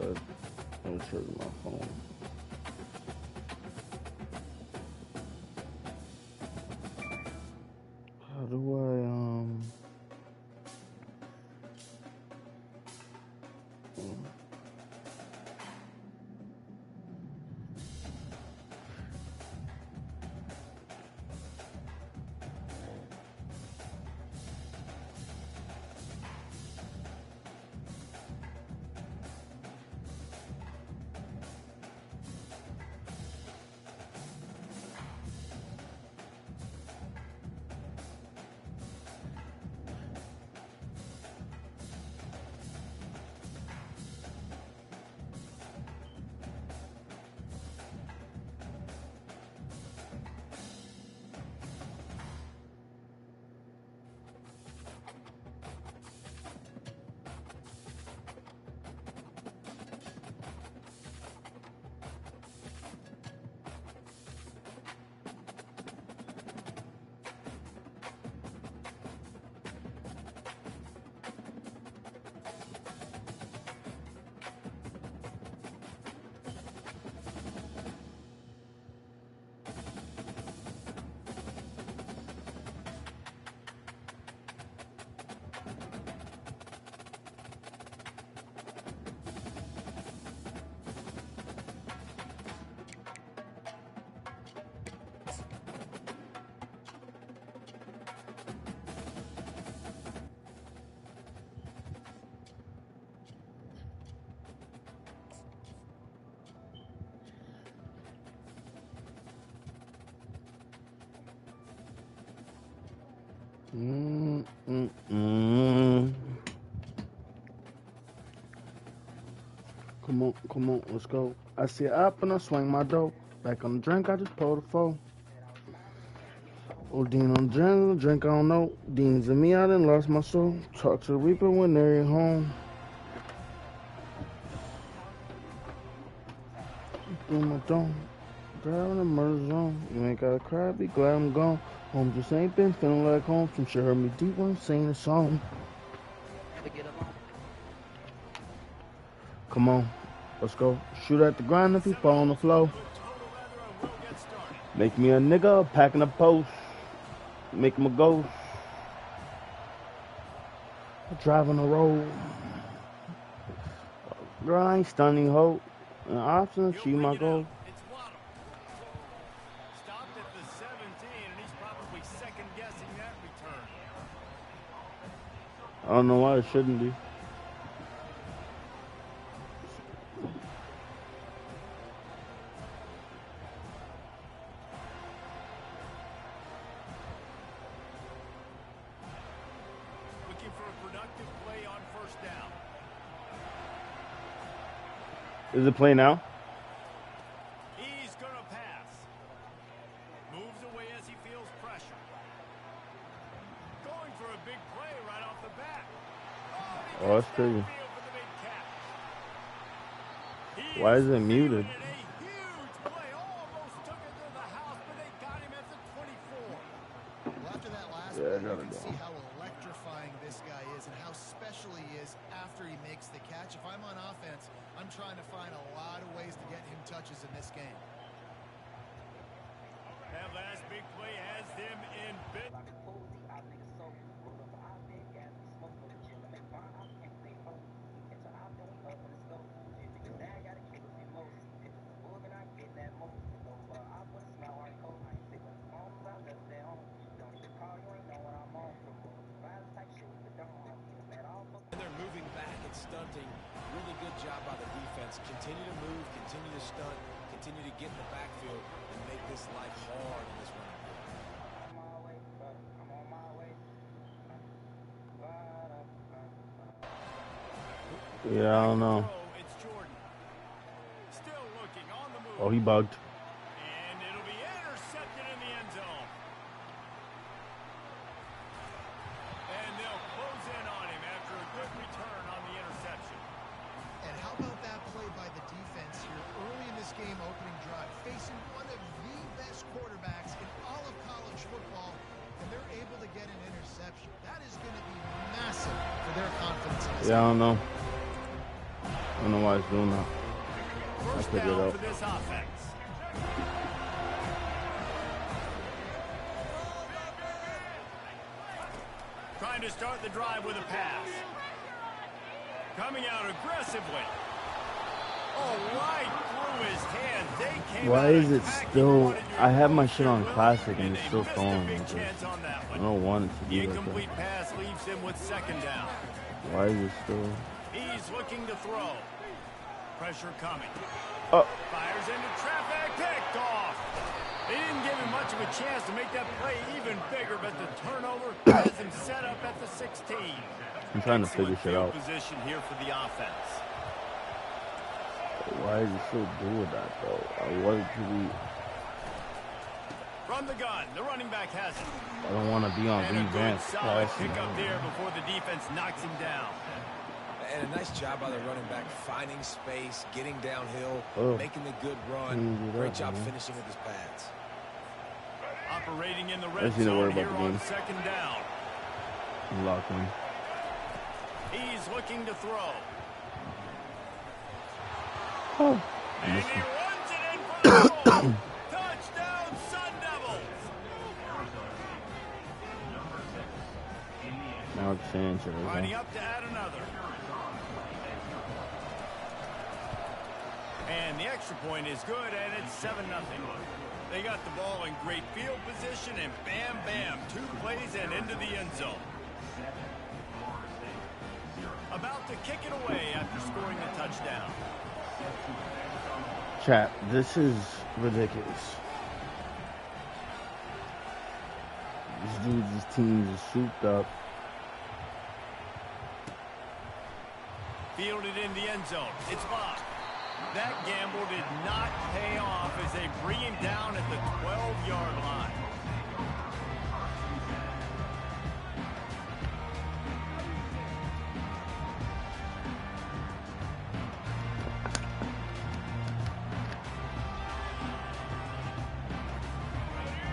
but I'm charging my phone. How do Come on, let's go. I see it up and I swing my dough. Back on the drink, I just pulled a four. Oh, Dean on the drink, I don't know. Dean's and me, I done lost my soul. Talk to the Reaper when they're at home. Do my dome. Driving the murder zone. You ain't gotta cry, be glad I'm gone. Home just ain't been feeling like home. Some shit hurt me deep when I'm singing a song. Come on, let's go. Shoot at the ground if you fall on the floor. Make me a nigga, packing a post. Make him a ghost. Driving the road. Girl, I ain't stunning hope. An option, she my goal. Stopped at the 17, and he's probably second guessing that return. I don't know why it shouldn't be. Looking for a productive play on first down. Is it play now? He's gonna pass. Moves away as he feels pressure. Going for a big play right off the bat. Oh, that's crazy. Why is it muted? A huge play. Almost took it to the house, but they got him at the 24. Well, after that last Yeah, play, you can go. see how electrifying this guy is and how special he is after he makes the catch. If I'm on offense, I'm trying to find a lot of ways to get him touches in this game. That last big play has them in bit. They're moving back and stunting. Really good job by the defense. Continue to move, continue to stunt, continue to get in the backfield and make this life hard in this running game. Yeah, I don't know. Oh, he bugged. And it'll be intercepted in the end zone. And they'll close in on him after a good return on the interception. And how about that play by the defense here early in this game opening drive, facing one of the best quarterbacks in all of college football, and they're able to get an interception. That is going to be massive for their confidence in this game. Yeah, I don't know. I don't know why it's doing that. First figured it down out. for this offense. Trying to start the drive with a pass. Coming out aggressively. Oh, right through his hand. They came Why out is it attacking, still? wanted your I have my vote, shit on Will, classic and and it's they still missed a throwing big like this. chance on that I one. don't want it to The be like that. incomplete pass leaves him with second down. Why is it still? He's looking to throw. Pressure coming. Oh, Fires into traffic. Picked off. They didn't give him much of a chance to make that play even bigger, but the turnover has him set up at the 16. I'm trying to Excellent figure shit out. field position here for the offense. Why is it still doing that though? I want it to be. From the gun, the running back has it. I don't want to be on And a good revamp solid passing. pick up there before the defense knocks him down. And a nice job by the running back, finding space, getting downhill, making the good run. Great job finishing with his pads. Operating in the I red just need to worry zone about here the on game. second down. Lock in. He's looking to throw. Oh. And he runs it in for the goal. Touchdown, Sun Devils. Now it's Sanchez. Lining up to add another. And the extra point is good, and it's 7-0. They got the ball in great field position, and bam, bam, 2 plays and into the end zone. About to kick it away after scoring the touchdown. Chat, this is ridiculous. This team is souped up. Fielded in the end zone. It's locked. That gamble did not pay off as they bring him down at the 12-yard line.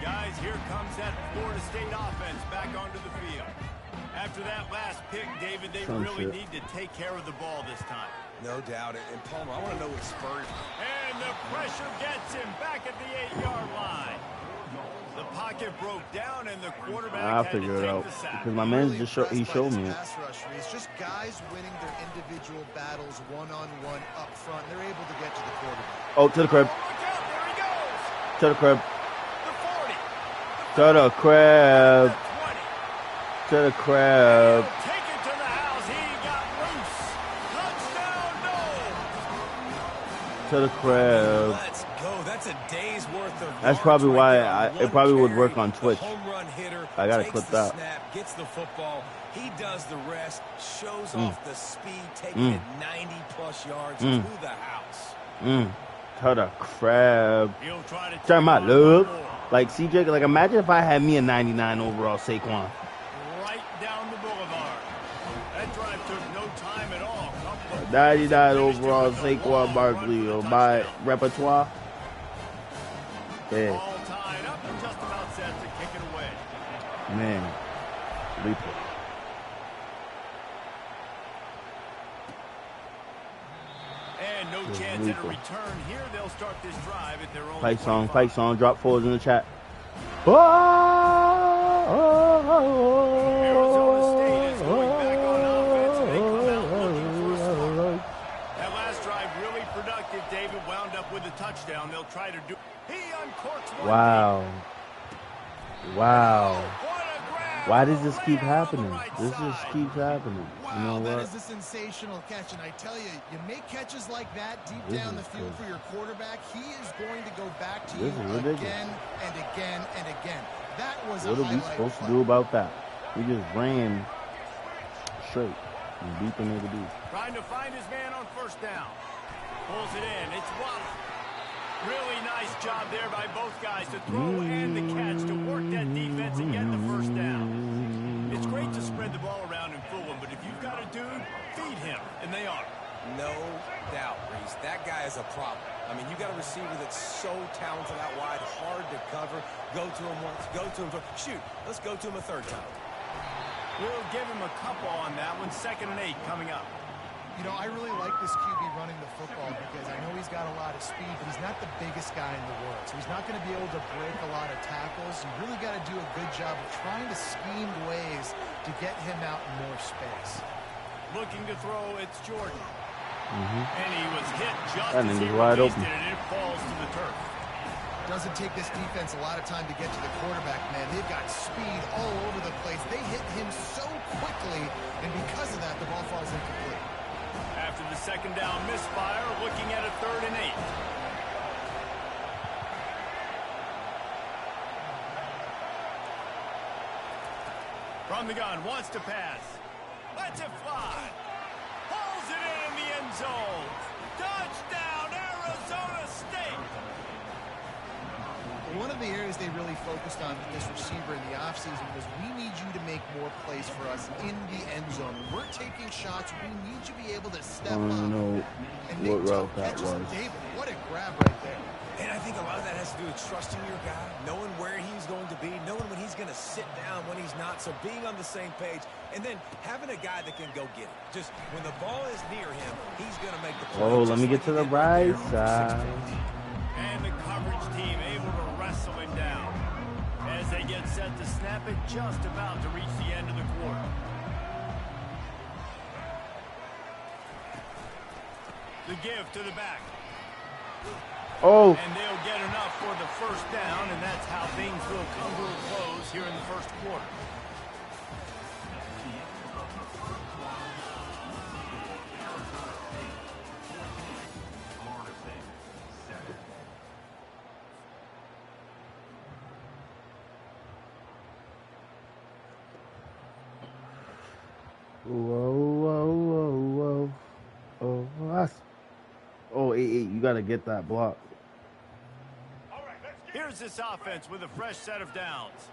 Guys, here comes that Florida State offense back onto the field. After that last pick, David, they really need to take care of the ball this time. No doubt. And Palmer, I want to know what spurred. And the pressure gets him back at the 8-yard line. The pocket broke down, and the quarterback I'll had to figure it take out the sack. because my man just showed me it. Pass rush, it's just guys winning their individual battles one-on-one up front. They're able to get to the quarterback. Oh, to the crib. Oh, look out, there he goes. To the crib. The 40. To the crib. The 20. To the crib. He'll take it to the house. He got loose. Touchdown, no. To the crib. Let's go. That's a day's worth of. That's probably yards why right there on it probably one would work carry. on Twitch. The home run hitter I gotta takes clip the that. Snap, gets the football. He does the rest. Shows off the speed, taking it 90+ yards to the house. To the crib. He'll try to Turn my take on look. one more. Like CJ, like imagine if I had me a 99 overall Saquon. Right down the boulevard. That drive took no time at all. 99 overall Saquon Barkley or my repertoire. Yeah, All tied up and just about set to kick it away. man. Replay. And no chance at a return here. They'll start this drive at their own Fight song, drop fours in the chat. Arizona State is going back on offense, and they come out looking for a spark. That last drive really productive. David wound up with a touchdown. They'll try to do. He uncorks one. Wow. Wow. What a grab. Why does this keep Right on the happening? right This side. just keeps happening. You know Wow, that what? is a sensational catch, and I tell you, you make catches like that deep This down is the field crazy. for your quarterback, he is going to go back to This you is ridiculous. again and again and again. That was What a are we highlight supposed to play. do about that? We just ran straight and beat the nigga dude. Trying to find his man on first down. Pulls it in. It's Wallace. Really nice job there by both guys to throw and the catch to work that defense and get the first down. It's great to spread the ball around and fool him, but if you've got a dude, feed him, and they are. No doubt, Reese. That guy is a problem. I mean, you got a receiver that's so talented out wide, hard to cover. Go to him once, go to him twice. Shoot, let's go to him a third time. We'll give him a couple on that one. 2nd and 8 coming up. You know, I really like this QB running the football because I know he's got a lot of speed, but he's not the biggest guy in the world. So he's not going to be able to break a lot of tackles. You really got to do a good job of trying to scheme ways to get him out in more space. Looking to throw, it's Jordan. And he was hit just And as he wide released open. it, and it falls to the turf. Doesn't take this defense a lot of time to get to the quarterback, man. They've got speed all over the place. They hit him so quickly, and because of that, the ball falls incomplete. After the second down misfire, looking at a 3rd and 8. From the gun, wants to pass. Lets it fly. Pulls it in the end zone. Touchdown, Arizona State. One of the areas they really focused on with this receiver in the offseason was we need you to make more plays for us in the end zone. We're taking shots. We need you to be able to step I up don't know and what make tough route that catches. was. David, what a grab right there. And I think a lot of that has to do with trusting your guy, knowing where he's going to be, knowing when he's going to sit down, when he's not, so being on the same page, and then having a guy that can go get it. Just when the ball is near him, he's going to make the play. Oh, let me get to the right side. And the coverage team able to wrestle him down. As they get set to snap it, just about to reach the end of the quarter. The give to the back. Oh, And they'll get enough for the first down, and that's how things will come to a close here in the first quarter. whoa. Oh, that's. Oh, 8-8. You got to get that block. Here's this offense with a fresh set of downs.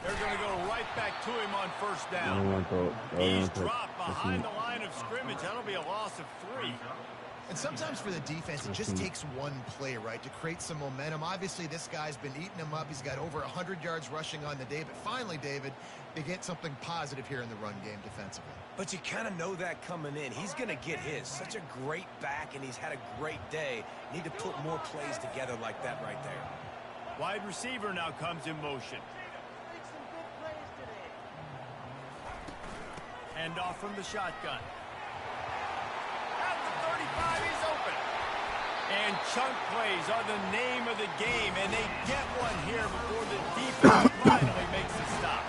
They're going to go right back to him on first I down. don't want to. He's dropped behind the line of scrimmage. That'll be a loss of 3. And sometimes for the defense, it just takes one play, right, to create some momentum. Obviously, this guy's been eating him up. He's got over 100 yards rushing on the day. But finally, David, they get something positive here in the run game defensively. But you kind of know that coming in. He's going to get his. Such a great back, and he's had a great day. Need to put more plays together like that right there. Wide receiver now comes in motion. Hand off from the shotgun. At the 35, he's open. And chunk plays are the name of the game, and they get one here before the defense finally makes a stop.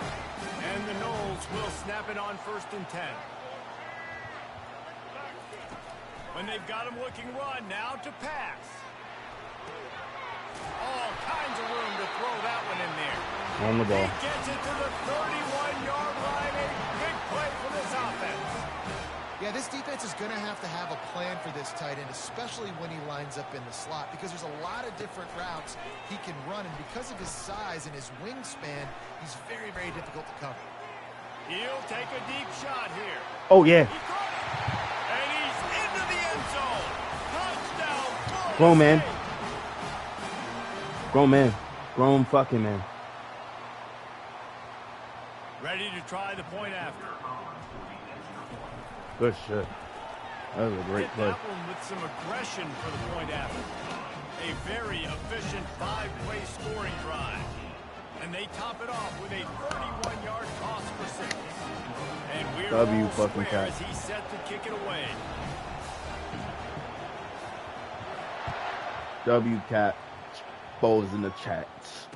And the Knowles will snap it on 1st and 10. When they've got him looking run, now to pass. All kinds of room to throw that one in there. On the ball. He gets it to the 31-yard line. A big play for this offense. Yeah, this defense is going to have a plan for this tight end, especially when he lines up in the slot, because there's a lot of different routes he can run, and because of his size and his wingspan, he's very, very difficult to cover. He'll take a deep shot here. Oh, yeah. He caught it. And he's into the end zone. Touchdown. Grown man. Grown man. Grown fucking man. Ready to try the point after. Good shit. That was a great Hit play. that one with some aggression for the point after. A very efficient 5-play scoring drive. And they top it off with a 31-yard toss for 6. And we're W all fucking square cat. as he's set to kick it away. W cat. Balls in the chats.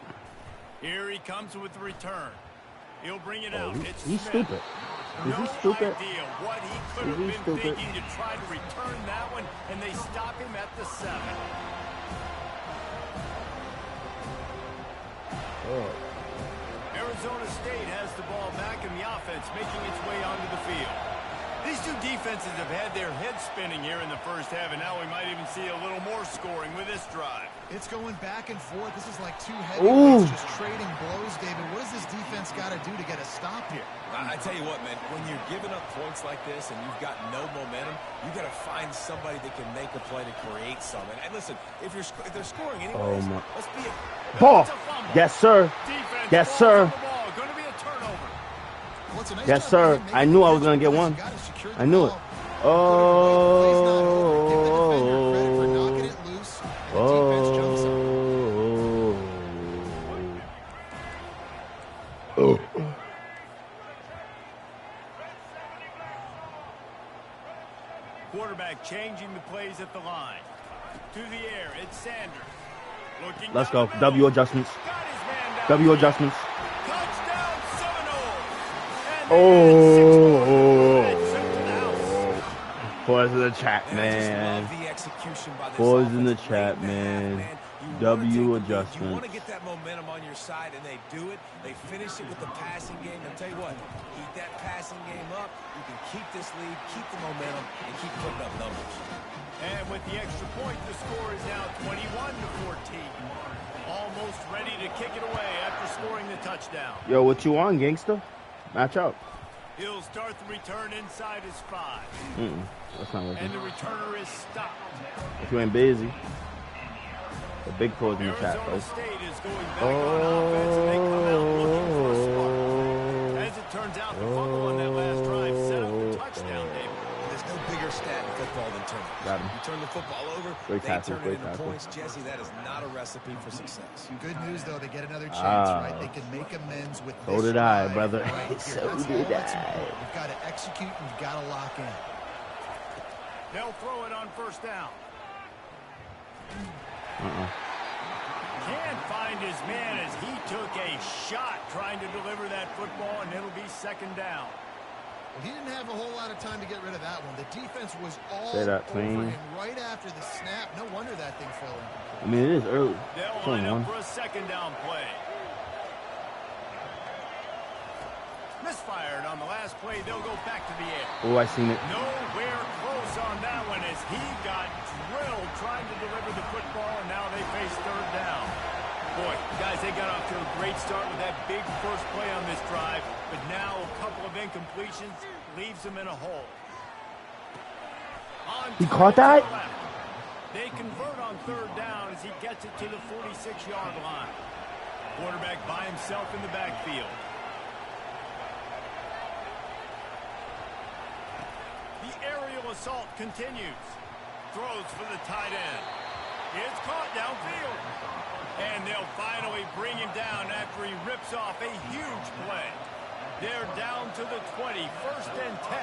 Here he comes with the return. He'll bring it Oh, out. It's he's Smith. stupid. Is he No stupid? idea what he could Is have he been stupid? thinking to try to return that one, and they stop him at the 7. Oh. Arizona State has the ball back in the offense, making its way onto the field. These two defenses have had their heads spinning here in the first half, and now we might even see a little more scoring with this drive. It's going back and forth. This is like two Ooh. heavyweights just trading blows, David. What does this defense got to do to get a stop here? I tell you what, man, when you're giving up points like this and you've got no momentum, you got to find somebody that can make a play to create something. And listen, if they're scoring anyways, Oh, my. let's be a Ball. It's a fumble. Yes, sir. Defense Yes, falls sir. on the ball. Going to be a it's a nice Yes, job sir. by him I making knew the I was catch gonna get because one. you gotta secure the I knew it. ball. Play's not over. Give the defender credit for knocking it loose. The defense jumps up. Quarterback changing the plays at the line. To the air, it's Sanders. Looking Let's down go. the middle. W adjustments. Got his man down W the field. adjustments. Touchdown Seminoles. And they add 6 more to put an edge to the house. Boys in the chat, And I just man. love the execution by this Boys offense. in the Late chat, in the half, man. You wanna take the W lead. You want adjustments. to get that momentum on your side, and they do it. They finish it with the passing game. I'll tell you what, keep that passing game up. You can keep this lead, keep the momentum, and keep putting up numbers. And with the extra point, the score is now 21-14. Almost ready to kick it away after scoring the touchdown. Yo, what you on, gangster? Match up. He'll start the return inside his 5. That's not working. And the returner is stopped. If you ain't busy. The big pause in the chat, Arizona folks. State is going back on offense, and they come out looking for a spark. As it turns out, the fumble on that last drive set up the touchdown, David. There's no bigger stat in football than turnovers. Got him. You turn the football over, Great they tackle, turn it great into tackle. points. Jesse, that is not a recipe for success. Good news, though. They get another chance, right? They can make amends with So this did I, drive brother. right here. So That's did all that's I. important. You've got to execute and you've got to lock in. They'll throw it on first down. Can't find his man as he took a shot trying to deliver that football, and it'll be second down. Well, he didn't have a whole lot of time to get rid of that one. The defense was all Say that, over Queen. him right after the snap. No wonder that thing fell in. I mean, it is early. They'll It's line only up one. for a second down play. Misfired on the last play. They'll go back to the air. Oh, I seen it. Nowhere close on that one as he got drilled trying to deliver the football, and now they face third down. Boy, guys, they got off to a great start with that big first play on this drive, but now a couple of incompletions leaves them in a hole. He caught that? They convert on third down as he gets it to the 46-yard line. Quarterback by himself in the backfield. The aerial assault continues. Throws for the tight end. It's caught downfield. And they'll finally bring him down after he rips off a huge play. They're down to the 20, 1st and 10.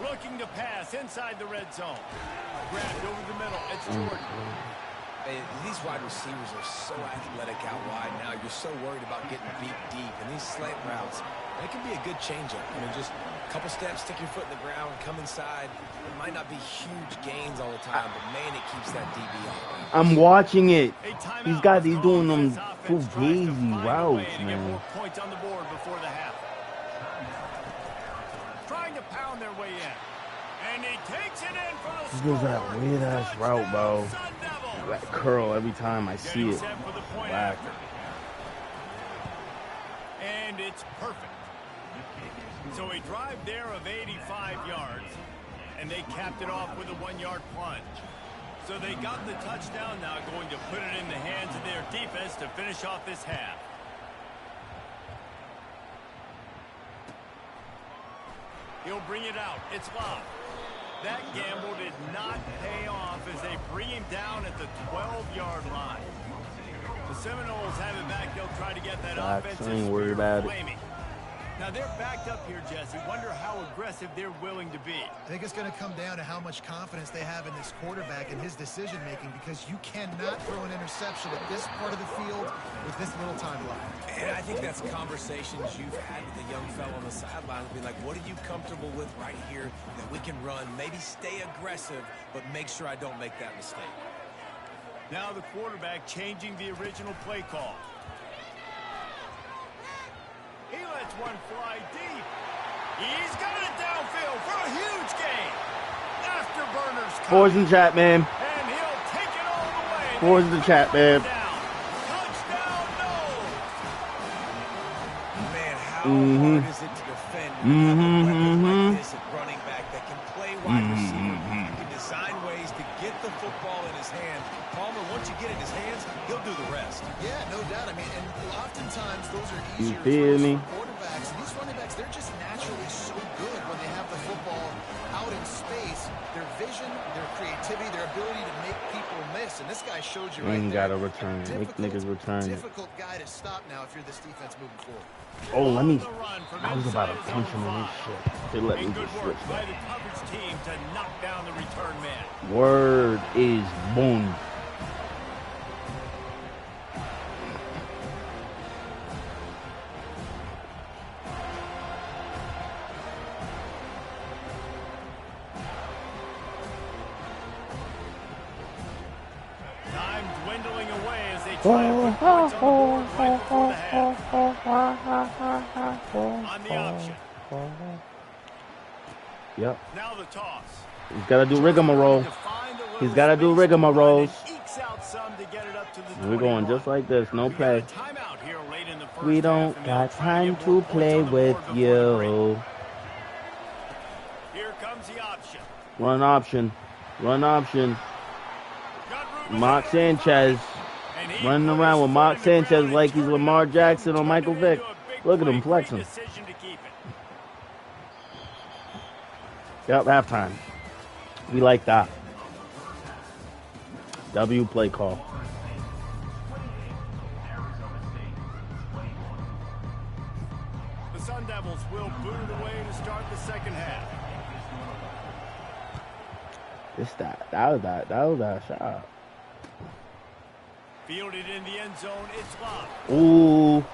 Looking to pass inside the red zone. Grabbed over the middle. It's Jordan. Hey, these wide receivers are so athletic out wide now. You're so worried about getting beat deep. And these slant routes, they can be a good changeup. I mean, just a couple steps, stick your foot in the ground, come inside. It might not be huge gains all the time, but, man, it keeps that DB off. I'm watching it. He's He's doing them full gazy routes, man. More points on the board before the half. Trying to pound their way in. And he takes it in for the He score. goes that weird ass route, bro. Sun Devils. That curl every time I see Getting it. set for the point Whack. after. And it's perfect. So a drive there of 85 yards. And they capped it off with a 1-yard plunge. So they got the touchdown, now going to put it in the hands of their defense to finish off this half. He'll bring it out. It's Love. That gamble did not pay off as they bring him down at the 12-yard line. The Seminoles have it back. They'll try to get that Facts. offensive I ain't worried spirit about it. flaming. Now they're backed up here, Jesse. Wonder how aggressive they're willing to be. I think it's going to come down to how much confidence they have in this quarterback and his decision-making, because you cannot throw an interception at this part of the field with this little time left. And I think that's conversations you've had with the young fellow on the sideline. Be like, what are you comfortable with right here that we can run? Maybe stay aggressive, but make sure I don't make that mistake. Now the quarterback changing the original play call. He lets one fly deep. He's got it downfield for a huge gain. Afterburners Boys in the chat, man. and he'll take it all the way. Boys in the chat, man. Touchdown, Noles. Man, how hard is it to defend when you have a weapon like this at running back that can play wide receiver, can design ways to get the football in his hand. Palmer, once you get it in his hands, he'll do the rest. Yeah, no doubt. I mean, and oftentimes those are You easier feel throws me? for quarterbacks. And these running backs, they're just naturally so good when they have the football out in space. Their vision, their creativity, their ability to make people miss. And this guy showed you right Ain't there. gotta return. Make niggas return it. Difficult guy to stop now if you're this defense moving forward. Oh, let me. I was about to punch him in this shit. They let me Good just work switch by that. the coverage team to knock down the return man. Word is boom. Time dwindling away as they try to put points on the board right before the half. On the option. Yep. Now the toss. He's got to do rigmarole. He's got to do rigmaroles. We're going just like this. No play. We don't got time to play with you. Here comes the option. Run option. Run option. Mark Sanchez. Running around with Mark Sanchez like he's Lamar Jackson or Michael Vick. Look at him flexing. Yep, halftime. We like that. W play call. The Sun Devils will boot it away to start the second half. That was that shot. Fielded in the end zone, it's locked. Ooh.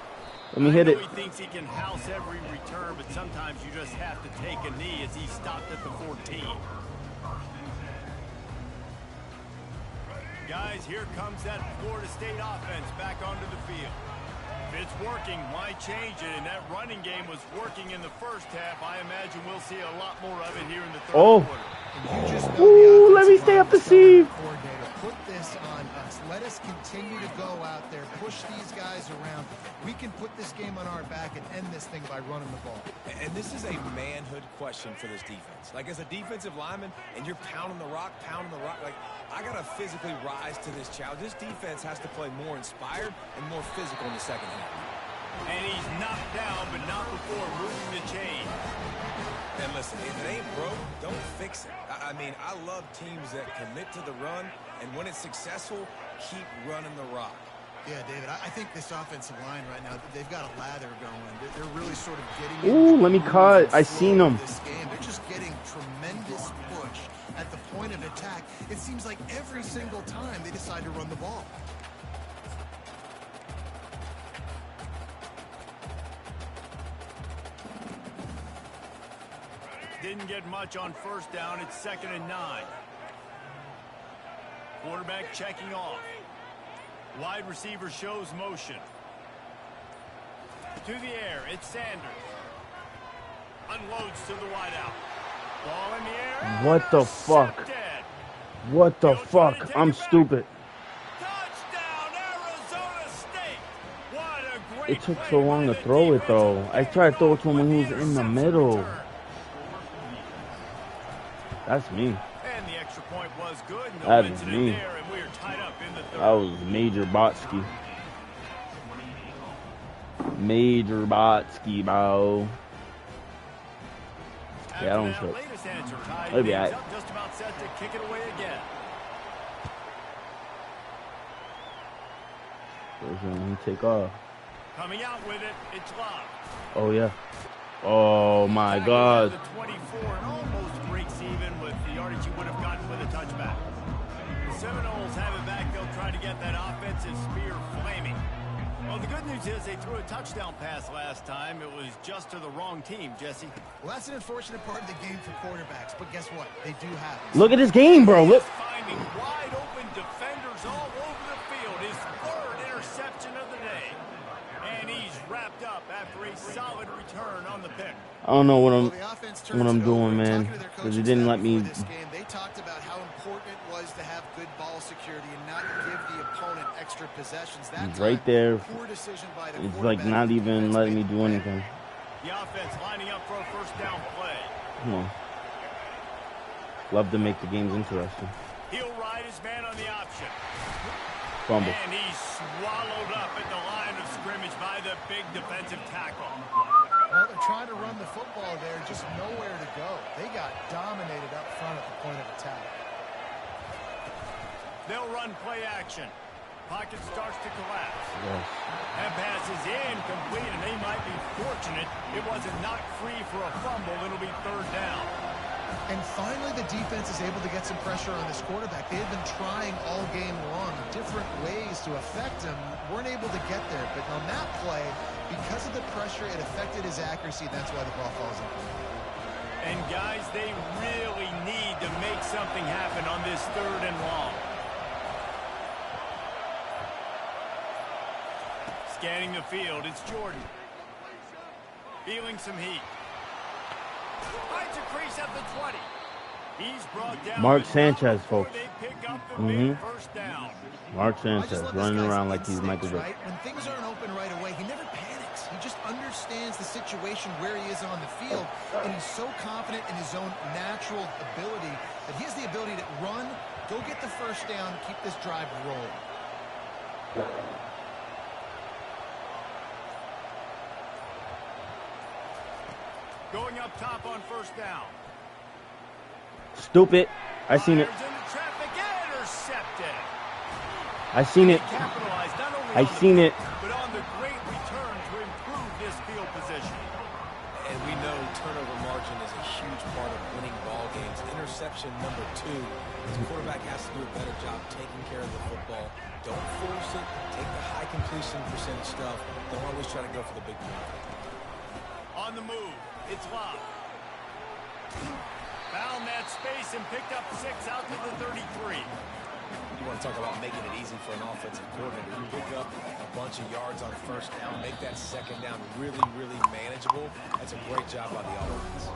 Let me hit it. He thinks he can house every return, but sometimes you just have to take a knee as he stopped at the 14. Guys, here comes that Florida State offense back onto the field. If it's working, why change it? And that running game was working in the first half. I imagine we'll see a lot more of it here in the third quarter. Ooh, let me stay up the seam. Put this on us. Let us continue to go out there, push these guys around. We can put this game on our back and end this thing by running the ball. And this is a manhood question for this defense. Like, as a defensive lineman, and you're pounding the rock, like, I got to physically rise to this challenge. This defense has to play more inspired and more physical in the second half. And he's knocked down, but not before moving the chain. And listen, if it ain't broke, don't fix it. I mean, I love teams that commit to the run, and when it's successful, keep running the rock. Yeah, David, I think this offensive line right now, they've got a lather going. They're really sort of getting... Ooh, let me cut. I seen them. This game. They're just getting tremendous push at the point of attack. It seems like every single time they decide to run the ball. Didn't get much on first down. It's 2nd and 9. Quarterback checking off. Wide receiver shows motion. To the air, it's Sanders. Unloads to the wideout. Ball in the air. What the fuck? What the fuck? I'm stupid. Touchdown, Arizona State. What a great It took so long to throw it, though. I tried to throw it to him when he was in the middle. That's me. And the extra point was good. No That is incident me. there, and we're tied up in the third. That was Major Botsky. Major Botsky, bro. Yeah, I don't trip. Maybe Just about set to kick it away again. Where's when he take off? Coming out with it, it's locked. Oh yeah. Oh my God. The 24 and almost breaks even with the yardage he would have gotten with a touchback. The Seminoles have it back. They'll try to get that offensive spear flaming. Well, the good news is they threw a touchdown pass last time. It was just to the wrong team, Jesse. Well, that's an unfortunate part of the game for quarterbacks, but guess what? They do have it. Look at this game, bro. Look. Finding wide open defenders all over the field. His 3rd interception of the day. And he's wrapped up after a solid return on the pick. I don't know what I'm doing, man, because he didn't let me. They talked about how important it was to have good ball security and not give the opponent extra possessions. He's right there. It's like not even letting me do anything. The offense lining up for a first down play. Come on. Love to make the games interesting. He'll ride his man on the option. Fumble. And he's swallowed up at the line of scrimmage by the big defensive tackle. Well, they're trying to run the football there, just nowhere to go. They got dominated up front at the point of attack. They'll run play action. Pocket starts to collapse. Yes. That pass is incomplete, and they might be fortunate it wasn't knocked free for a fumble. It'll be third down. And finally, the defense is able to get some pressure on this quarterback. They had been trying all game long different ways to affect him. Weren't able to get there. But on that play, because of the pressure, it affected his accuracy. That's why the ball falls incomplete. And, guys, they really need to make something happen on this third and long. Scanning the field, it's Jordan. Feeling some heat. Finds a crease at the 20. He's brought down Mark Sanchez, folks. they pick up the big first down. Mark Sanchez running around like he's Michael Jordan. Right? When things aren't open right away, he never panics. He just understands the situation where he is on the field, and he's so confident in his own natural ability that he has the ability to run, go get the first down, keep this drive rolling. Going up top on first down. Stupid. I seen it. I seen it. I seen it. But on the great return to improve this field position. And we know turnover margin is a huge part of winning ball games. Interception number 2. The quarterback has to do a better job taking care of the football. Don't force it. Take the high completion percentage stuff. Don't always try to go for the big play. On the move, it's Love. Found that space and picked up 6 out to the 33. You want to talk about making it easy for an offensive coordinator. You pick up a bunch of yards on first down, make that second down really, really manageable. That's a great job by the offense.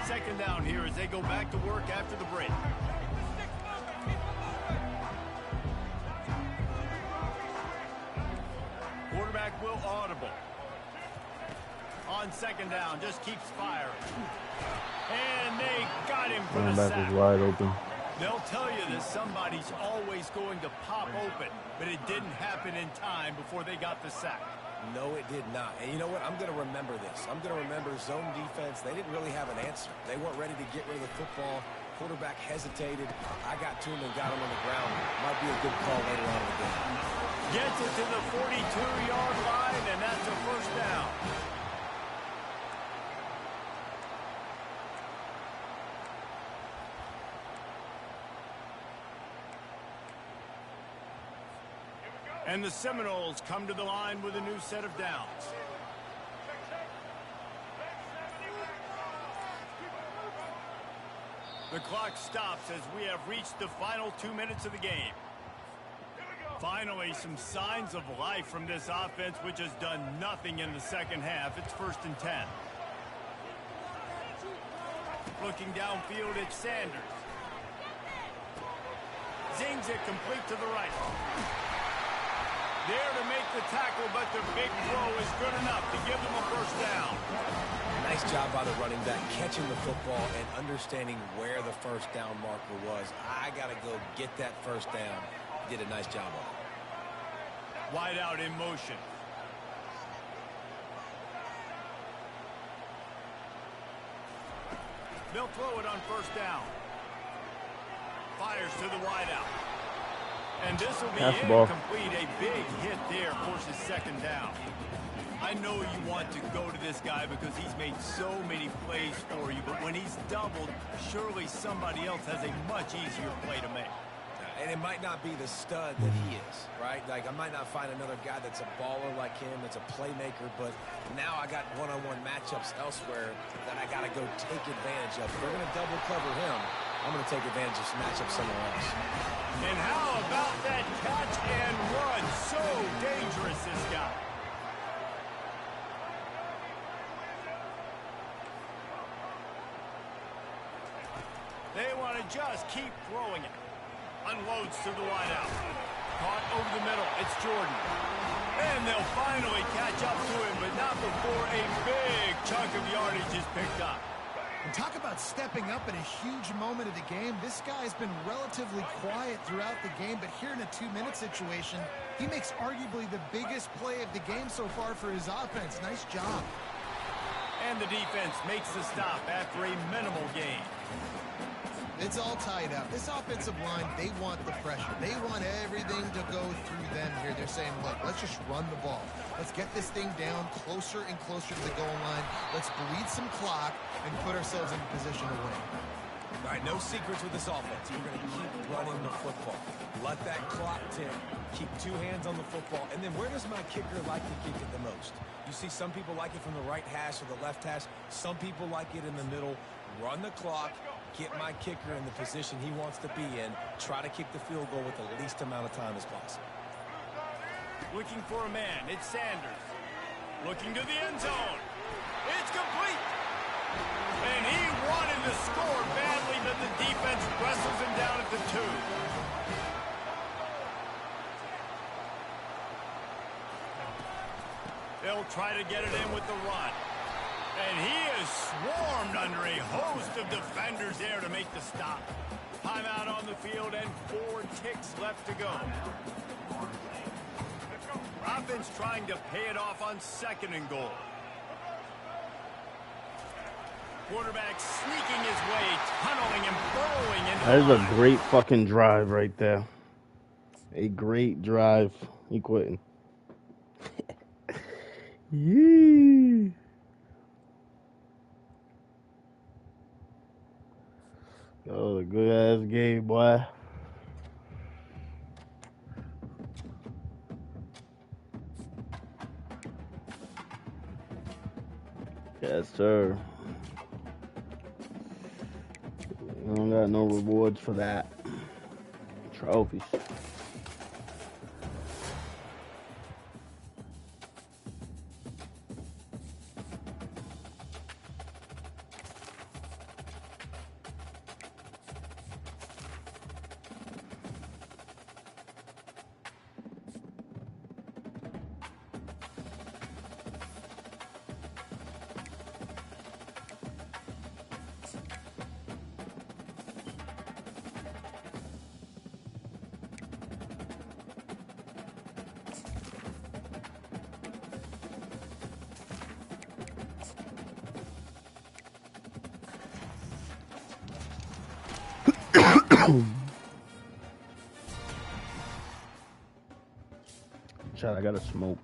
Second down here as they go back to work after the break. Quarterback will audible. On second down, just keeps firing. And they got him for the Running back sack. was wide open. They'll tell you that somebody's always going to pop open, but it didn't happen in time before they got the sack. No, it did not. And you know what? I'm going to remember this. I'm going to remember zone defense. They didn't really have an answer. They weren't ready to get rid of the football. Quarterback hesitated. I got to him and got him on the ground. Might be a good call later on in the game. Gets it to the 42-yard line, and that's a first down. And the Seminoles come to the line with a new set of downs. The clock stops as we have reached the final 2 minutes of the game. Finally, some signs of life from this offense, which has done nothing in the second half. It's 1st and 10. Looking downfield, it's Sanders. Zings it complete to the right. There to make the tackle, but the big throw is good enough to give them a first down. Nice job by the running back, catching the football and understanding where the first down marker was. I got to go get that first down. Did a nice job on it. Wide out in motion. They'll throw it on first down. Fires to the wide out. And this will be incomplete. A big hit there forces second down. I know you want to go to this guy because he's made so many plays for you, but when he's doubled, surely somebody else has a much easier play to make. And it might not be the stud that he is, right? Like, I might not find another guy that's a baller like him, that's a playmaker, but now I got one-on-one matchups elsewhere that I got to go take advantage of. If they're going to double cover him, I'm going to take advantage of some matchups somewhere else. And how about that catch and run? So dangerous, this guy. They want to just keep throwing it. Unloads to the wideout. Caught over the middle. It's Jordan. And they'll finally catch up to him, but not before a big chunk of yardage is picked up. And talk about stepping up in a huge moment of the game. This guy's been relatively quiet throughout the game, but here in a 2-minute situation, he makes arguably the biggest play of the game so far for his offense. Nice job. And the defense makes the stop after a minimal gain. It's all tied up. This offensive line, they want the pressure. They want everything to go through them here. They're saying, look, let's just run the ball. Let's get this thing down closer and closer to the goal line. Let's bleed some clock and put ourselves in a position to win. All right, no secrets with this offense. We're going to keep running the football. Let that clock tick. Keep 2 hands on the football. And then where does my kicker like to kick it the most? You see some people like it from the right hash or the left hash. Some people like it in the middle. Run the clock. Get my kicker in the position he wants to be in. Try to kick the field goal with the least amount of time as possible. Looking for a man. It's Sanders. Looking to the end zone. It's complete. And he wanted to score badly, but the defense wrestles him down at the 2. They'll try to get it in with the run. And he is swarmed under a host of defenders there to make the stop. Timeout on the field and 4 ticks left to go. Offense trying to pay it off on 2nd and goal. Quarterback sneaking his way, tunneling and burrowing into That is the a line. great fucking drive right there. A great drive. He quitting. Yee. Oh, a good ass game, boy. Yes, sir. I don't got no rewards for that. Trophies. Chad, I gotta smoke.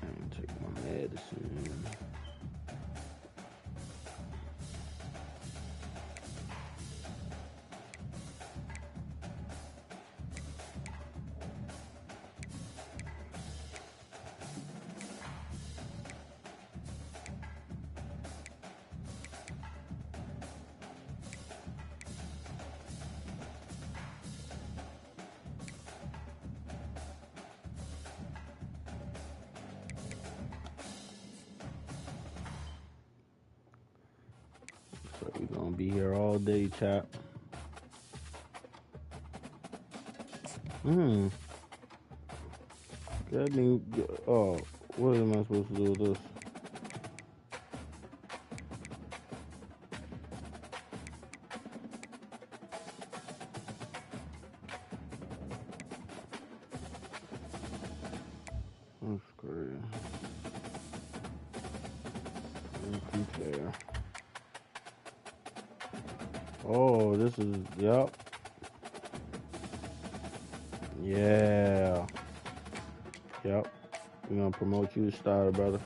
And take my medicine. So we're gonna be here all day, chat. That mean, oh, what am I supposed to do with this? That's crazy. Compare. Oh, this is, yep. Yeah. Yep. We're gonna promote you to starter, brother.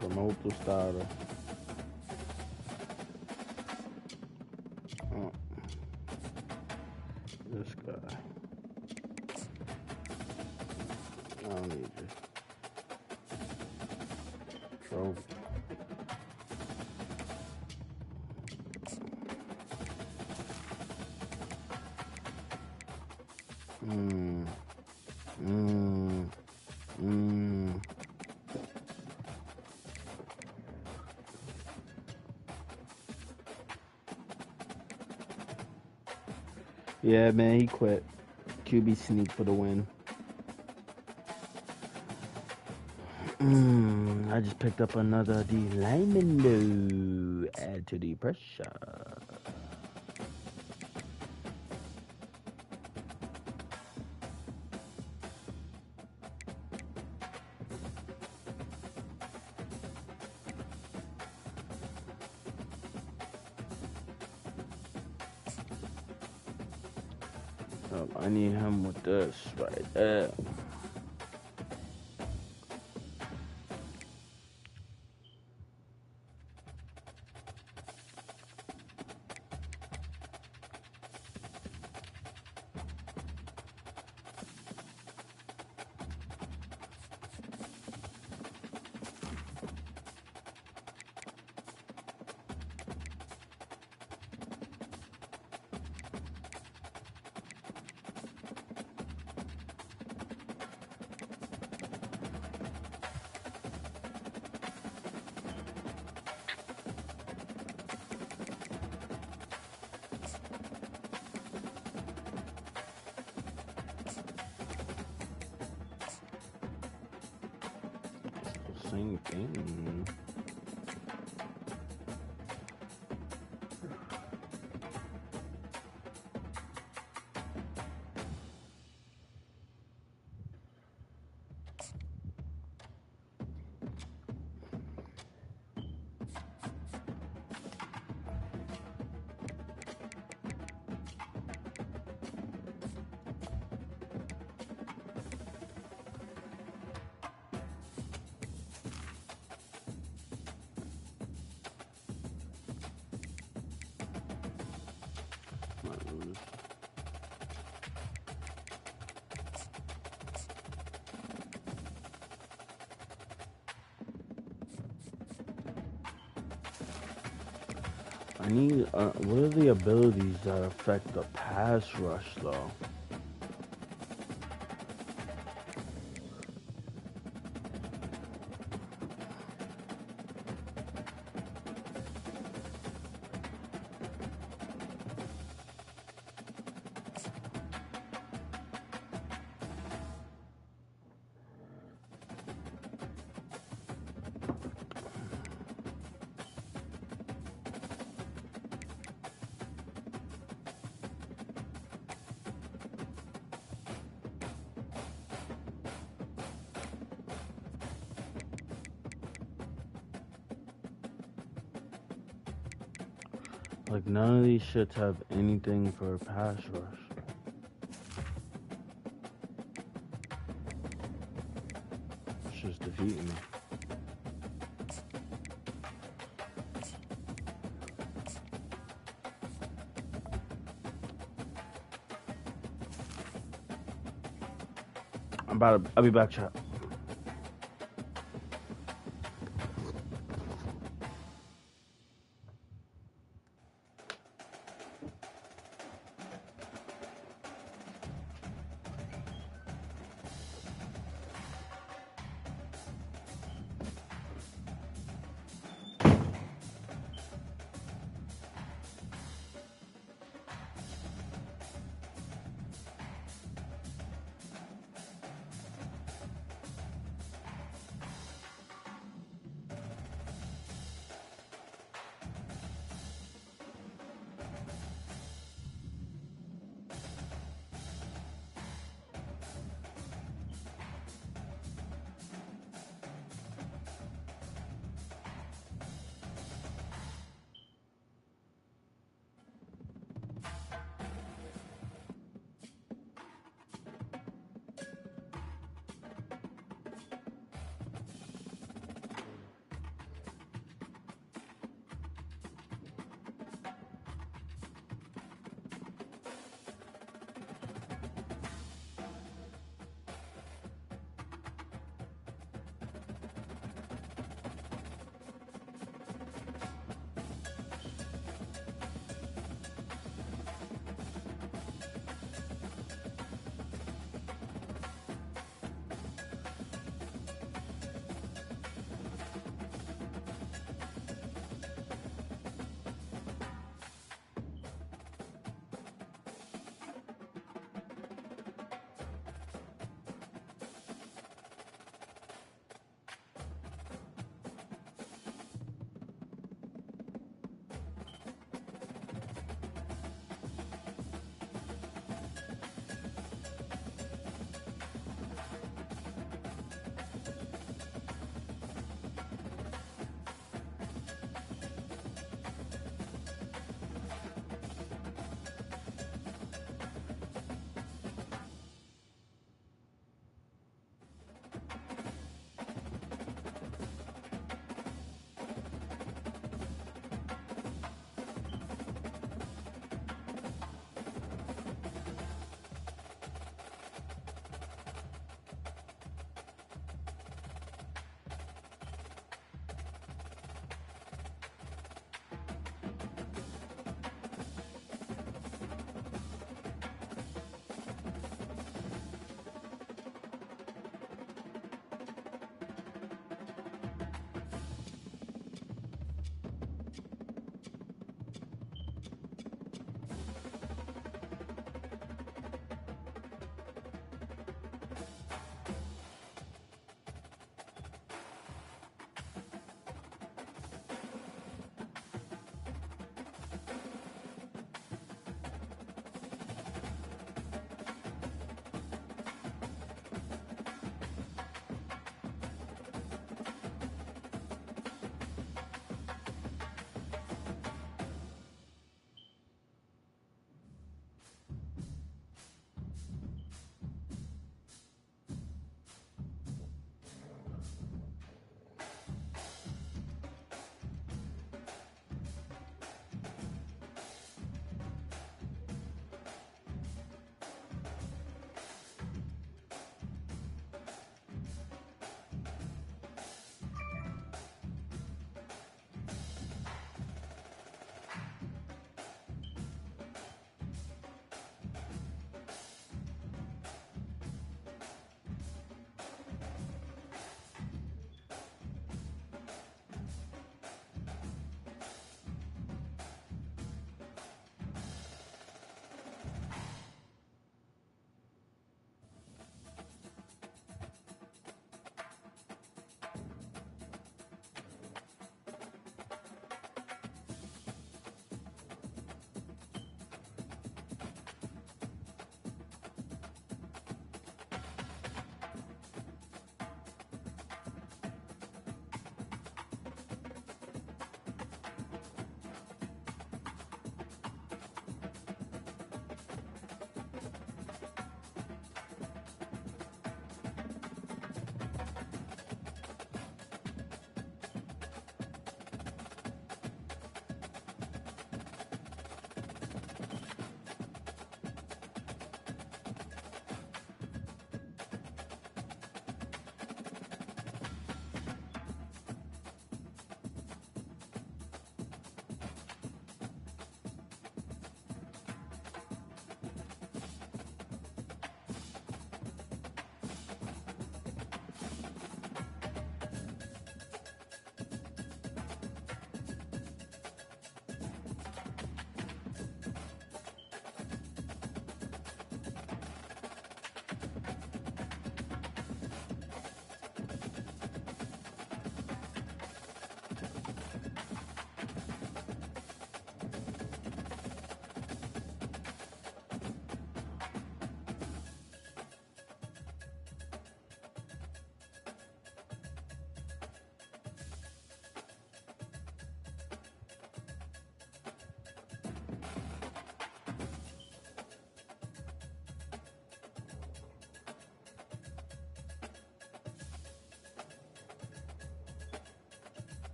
Promote the starter. Oh. This guy. I don't need you. Trophy. Yeah, man, he quit. QB sneak for the win. I just picked up another D lineman though. Add to the pressure. Oh, I need him with this right there. Same thing. I need, what are the abilities that affect the pass rush, though? Like, none of these shits have anything for a pass rush. It's just defeating me. I'll be back, chat.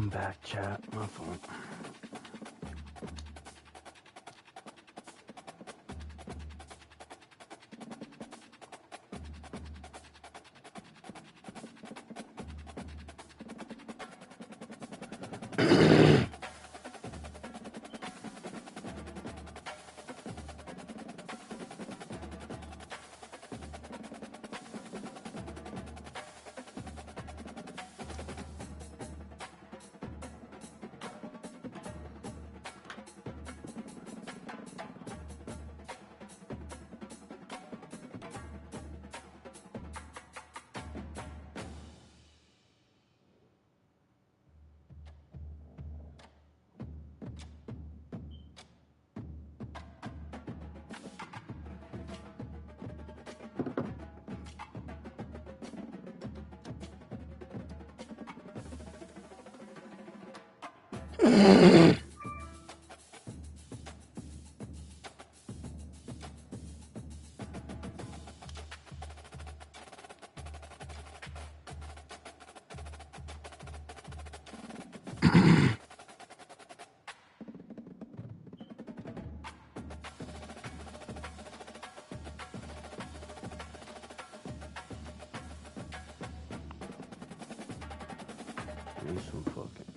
I'm back, chat. My phone. Need some fucking.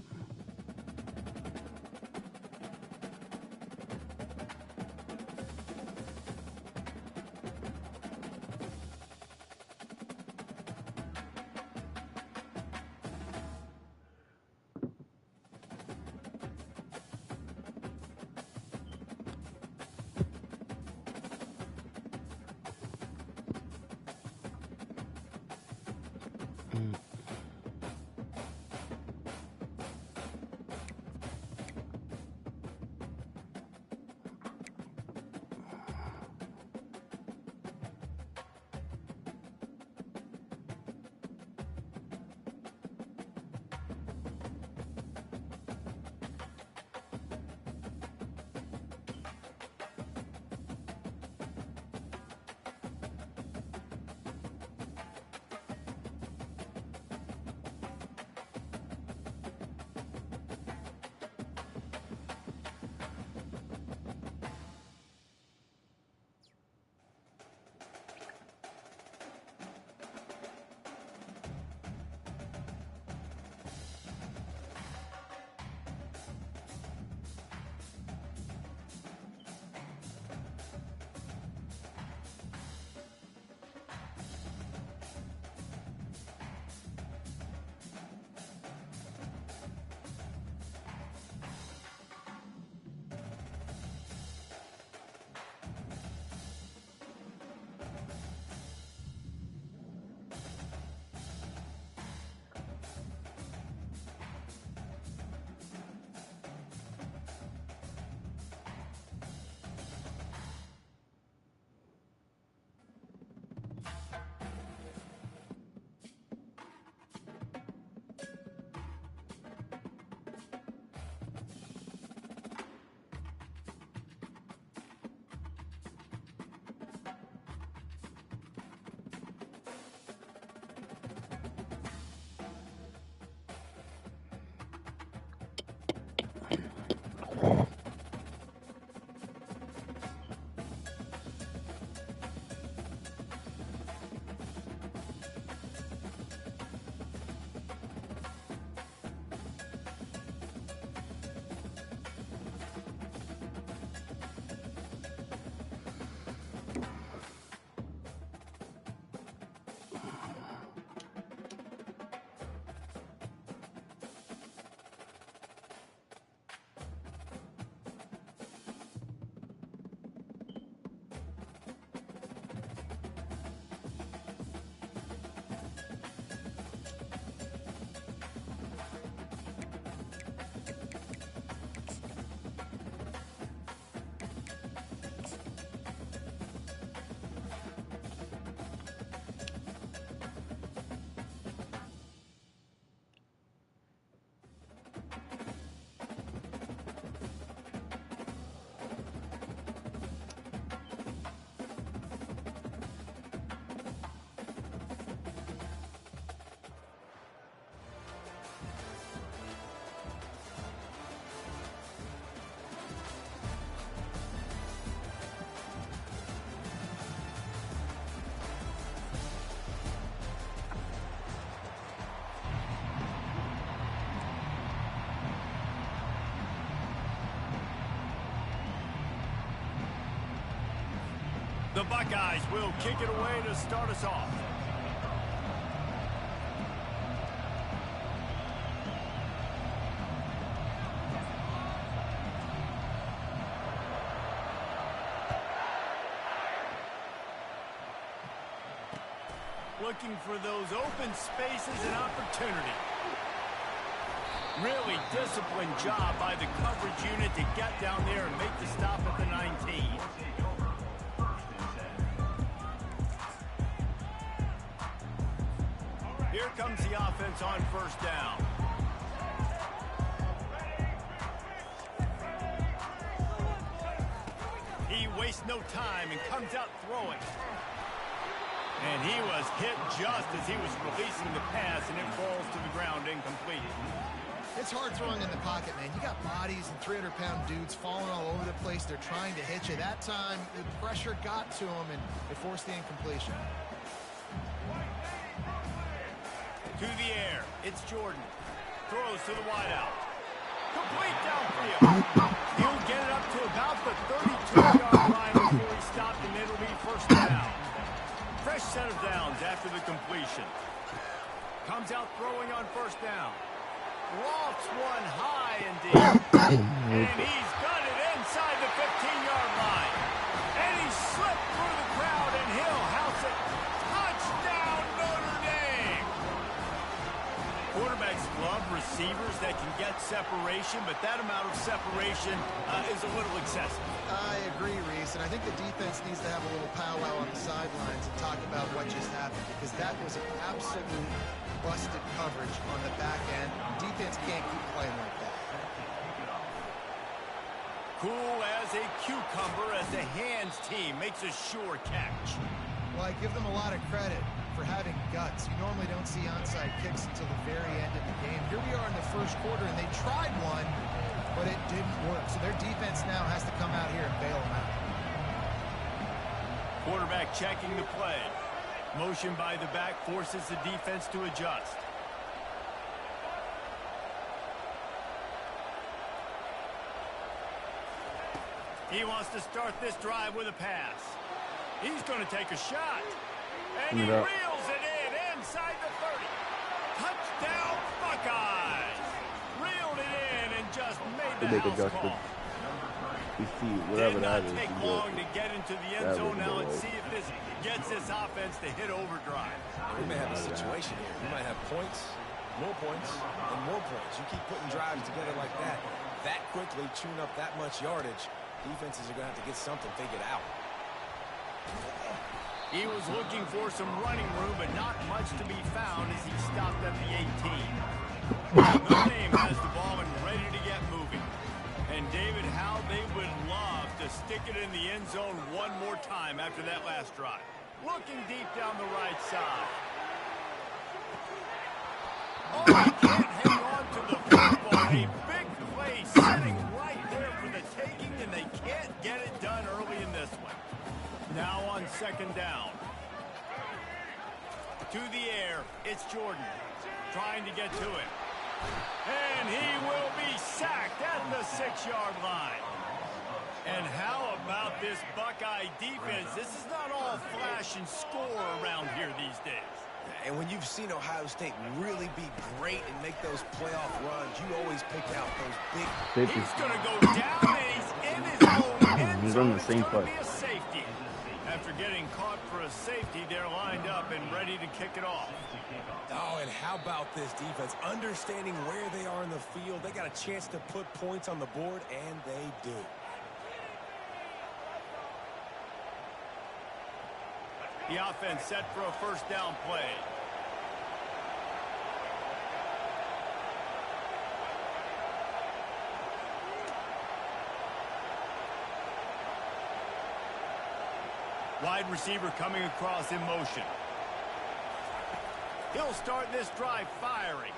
The Buckeyes will kick it away to start us off. Looking for those open spaces and opportunity. Really disciplined job by the coverage unit to get down there and make the stop at the 19. Here comes the offense on first down. He wastes no time and comes out throwing. And he was hit just as he was releasing the pass, and it falls to the ground incomplete. It's hard throwing in the pocket, man. You got bodies and 300-pound dudes falling all over the place. They're trying to hit you. That time, the pressure got to him, and it forced the incompletion. To the air, it's Jordan. Throws to the wideout. Complete downfield. He'll get it up to about the 32-yard line before he stopped, and it'll be first down. Fresh set of downs after the completion. Comes out throwing on first down. Lofts one high and deep. And he's got it inside the 15-yard line. And he slipped through the crowd, and he'll house it. Touchdown, Notre Dame! Quarterbacks love receivers that can get separation, but that amount of separation is a little excessive. I agree, Reese, and I think the defense needs to have a little powwow on the sidelines and talk about what just happened, because that was an absolute busted coverage on the back end. Defense can't keep playing like that. Cool as a cucumber as the hands team makes a sure catch. Well, I give them a lot of credit for having guts. You normally don't see onside kicks until the very end of the game. Here we are in the first quarter, and they tried one, but it didn't work. So their defense now has to come out here and bail them out. Quarterback checking the play. Motion by the back forces the defense to adjust. He wants to start this drive with a pass. He's going to take a shot. And he reels it in inside the 30. Touchdown, Buckeyes. Reeled it in and just made the house call. We see whatever that is. Did not take long to get into the end zone. Now let's see if this gets this offense to hit overdrive. We may have a situation here. We might have points, and more points. You keep putting drives together like that quickly, chewing up that much yardage, defenses are going to have to get something figured out. He was looking for some running room, but not much to be found as he stopped at the 18. Notre Dame has the ball and ready to get moving. And David, how they would love to stick it in the end zone one more time after that last drive. Looking deep down the right side. Oh, he can't hang on to the football. A big play sitting right there for the taking, and they can't get it done early in this one. Now on second down. To the air, it's Jordan trying to get to it. And he will be sacked at the 6-yard line. And how about this Buckeye defense? This is not all flash and score around here these days. And when you've seen Ohio State really be great and make those playoff runs, you always pick out those big... He's going to go down, and he's in his own end He's zone. on the same play. Be a safety. After getting caught for a safety, they're lined up and ready to kick it off. Oh, and how about this defense? Understanding where they are in the field. They got a chance to put points on the board, and they do. The offense set for a first down play. Wide receiver coming across in motion. He'll start this drive firing.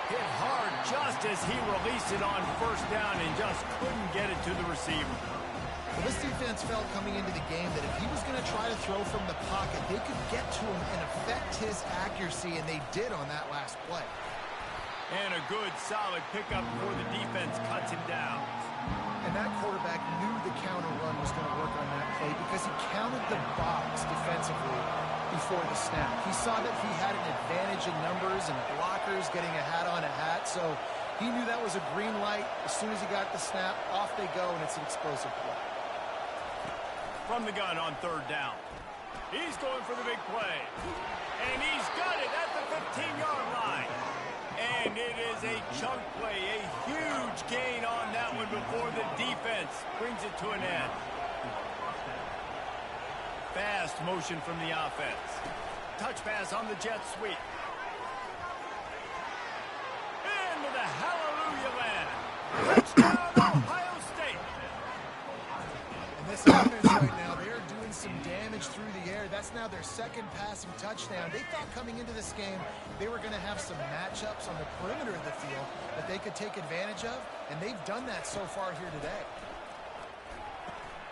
Hit hard just as he released it on first down and just couldn't get it to the receiver. Well, this defense felt coming into the game that if he was going to try to throw from the pocket, they could get to him and affect his accuracy, and they did on that last play. And a good, solid pickup before the defense cuts him down. And that quarterback knew the counter run was going to work on that play because because he counted the box defensively before the snap. He saw that he had an advantage in numbers and blockers getting a hat on a hat, so he knew that was a green light. As soon as he got the snap, off they go, and it's an explosive play. From the gun on 3rd down. He's going for the big play. And he's got it at the 15-yard line. And it is a chunk play, a huge gain on that one before the defense brings it to an end. Fast motion from the offense. Touch pass on the jet sweep. Into the hallelujah land. Touchdown, Ohio State. And this offense right now, they're doing some damage through the air. That's now their 2nd passing touchdown. They thought coming into this game they were going to have some matchups on the perimeter of the field that they could take advantage of, and they've done that so far here today.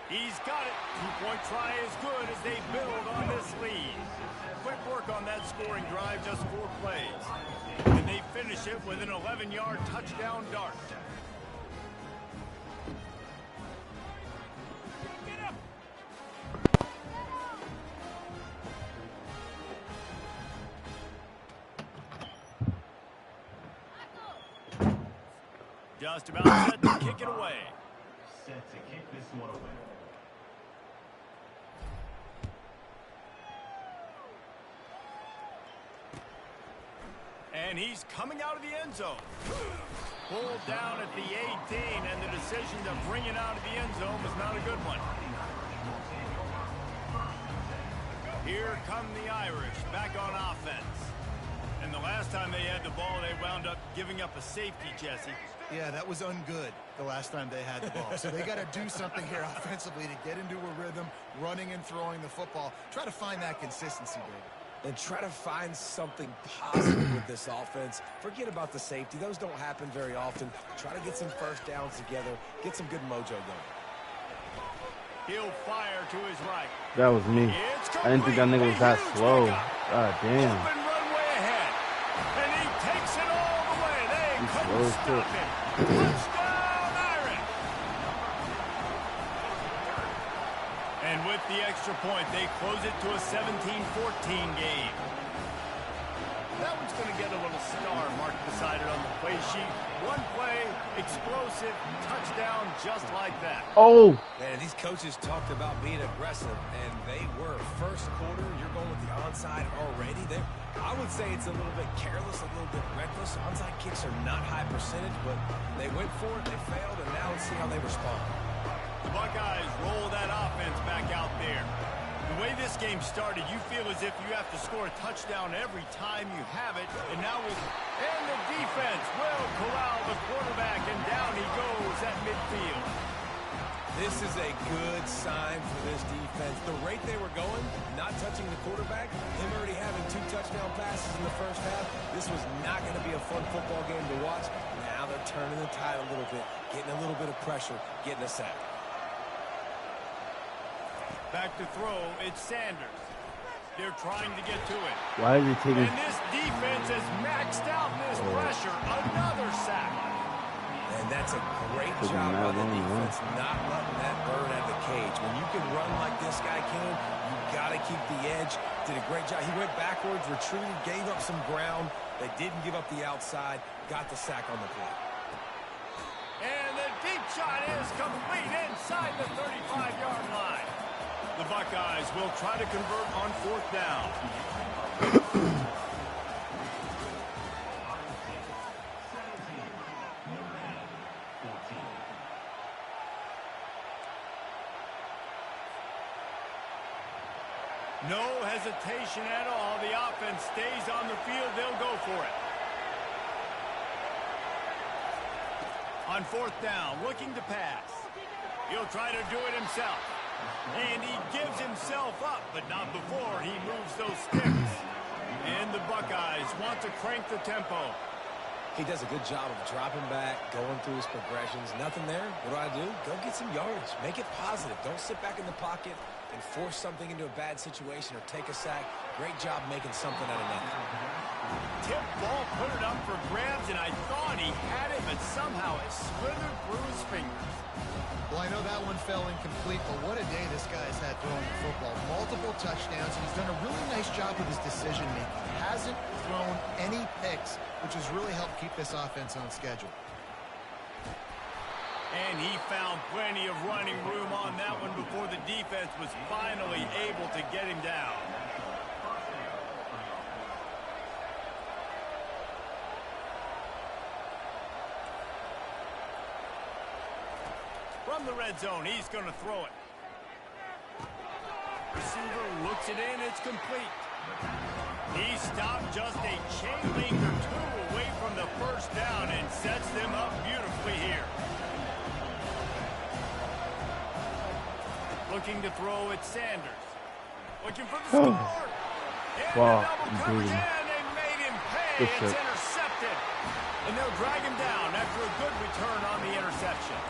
He's got it. 2-point try is good as they build on this lead. Quick work on that scoring drive, just 4 plays. And they finish it with an 11-yard touchdown dart. Just about set to kick it away. Set to kick this one away. And he's coming out of the end zone. Pulled down at the 18, and the decision to bring it out of the end zone was not a good one. Here come the Irish back on offense. And the last time they had the ball, they wound up giving up a safety, Jesse. Yeah, that was ungood the last time they had the ball. So they got to do something here offensively to get into a rhythm, running and throwing the football. Try to find that consistency, David. And try to find something positive with this offense. Forget about the safety. Those don't happen very often. Try to get some first downs together. Get some good mojo going. He'll fire to his right. That was me. I didn't think that nigga was that slow. God damn. Open runway ahead. And he takes it all the way. They couldn't stop him. Touchdown, Irish. And with the extra point, they close it to a 17-14 game. That one's going to get a little star marked beside it on the play sheet. One play, explosive, touchdown, just like that. Oh! Man, these coaches talked about being aggressive, and they were. First quarter, you're going with the onside already. I would say it's a little bit careless, a little bit reckless. Onside kicks are not high percentage, but they went for it, they failed, and now let's see how they respond. The Buckeyes roll that offense back out there. The way this game started, you feel as if you have to score a touchdown every time you have it. And now and the defense will corral the quarterback, and down he goes at midfield. This is a good sign for this defense. The rate they were going, not touching the quarterback, him already having 2 touchdown passes in the first half, this was not going to be a fun football game to watch. Now they're turning the tide a little bit, getting a little bit of pressure, getting a sack. Back to throw, it's Sanders. They're trying to get to it. Why is he taking... And this defense has maxed out this pressure. Another sack. And that's a great job by the defense, not letting that bird out of the cage. When you can run like this guy can, you got to keep the edge. Did a great job. He went backwards, retreated, gave up some ground. They didn't give up the outside, got the sack on the play. And the deep shot is complete inside the 35-yard line. The Buckeyes will try to convert on 4th down. No hesitation at all. The offense stays on the field. They'll go for it. On 4th down, looking to pass. He'll try to do it himself. And he gives himself up, but not before he moves those sticks. And the Buckeyes want to crank the tempo. He does a good job of dropping back, going through his progressions. Nothing there. What do? Go get some yardage. Make it positive. Don't sit back in the pocket and force something into a bad situation or take a sack. Great job making something out of nothing. Tip ball, put it up for grabs, and I thought he had it, but somehow it slithered through his fingers. Well, I know that one fell incomplete, but what a day this guy's had throwing touchdowns, and he's done a really nice job with his decision-making. Hasn't thrown any picks, which has really helped keep this offense on schedule. And he found plenty of running room on that one before the defense was finally able to get him down. From the red zone, he's going to throw it. Receiver looks it in, it's complete. He stopped just a chain link or two away from the first down and sets them up beautifully here. Looking to throw at Sanders. Looking for the score. And Wow, the double coverage, and they made him pay. It's intercepted. And they'll drag him down after a good return on the interception.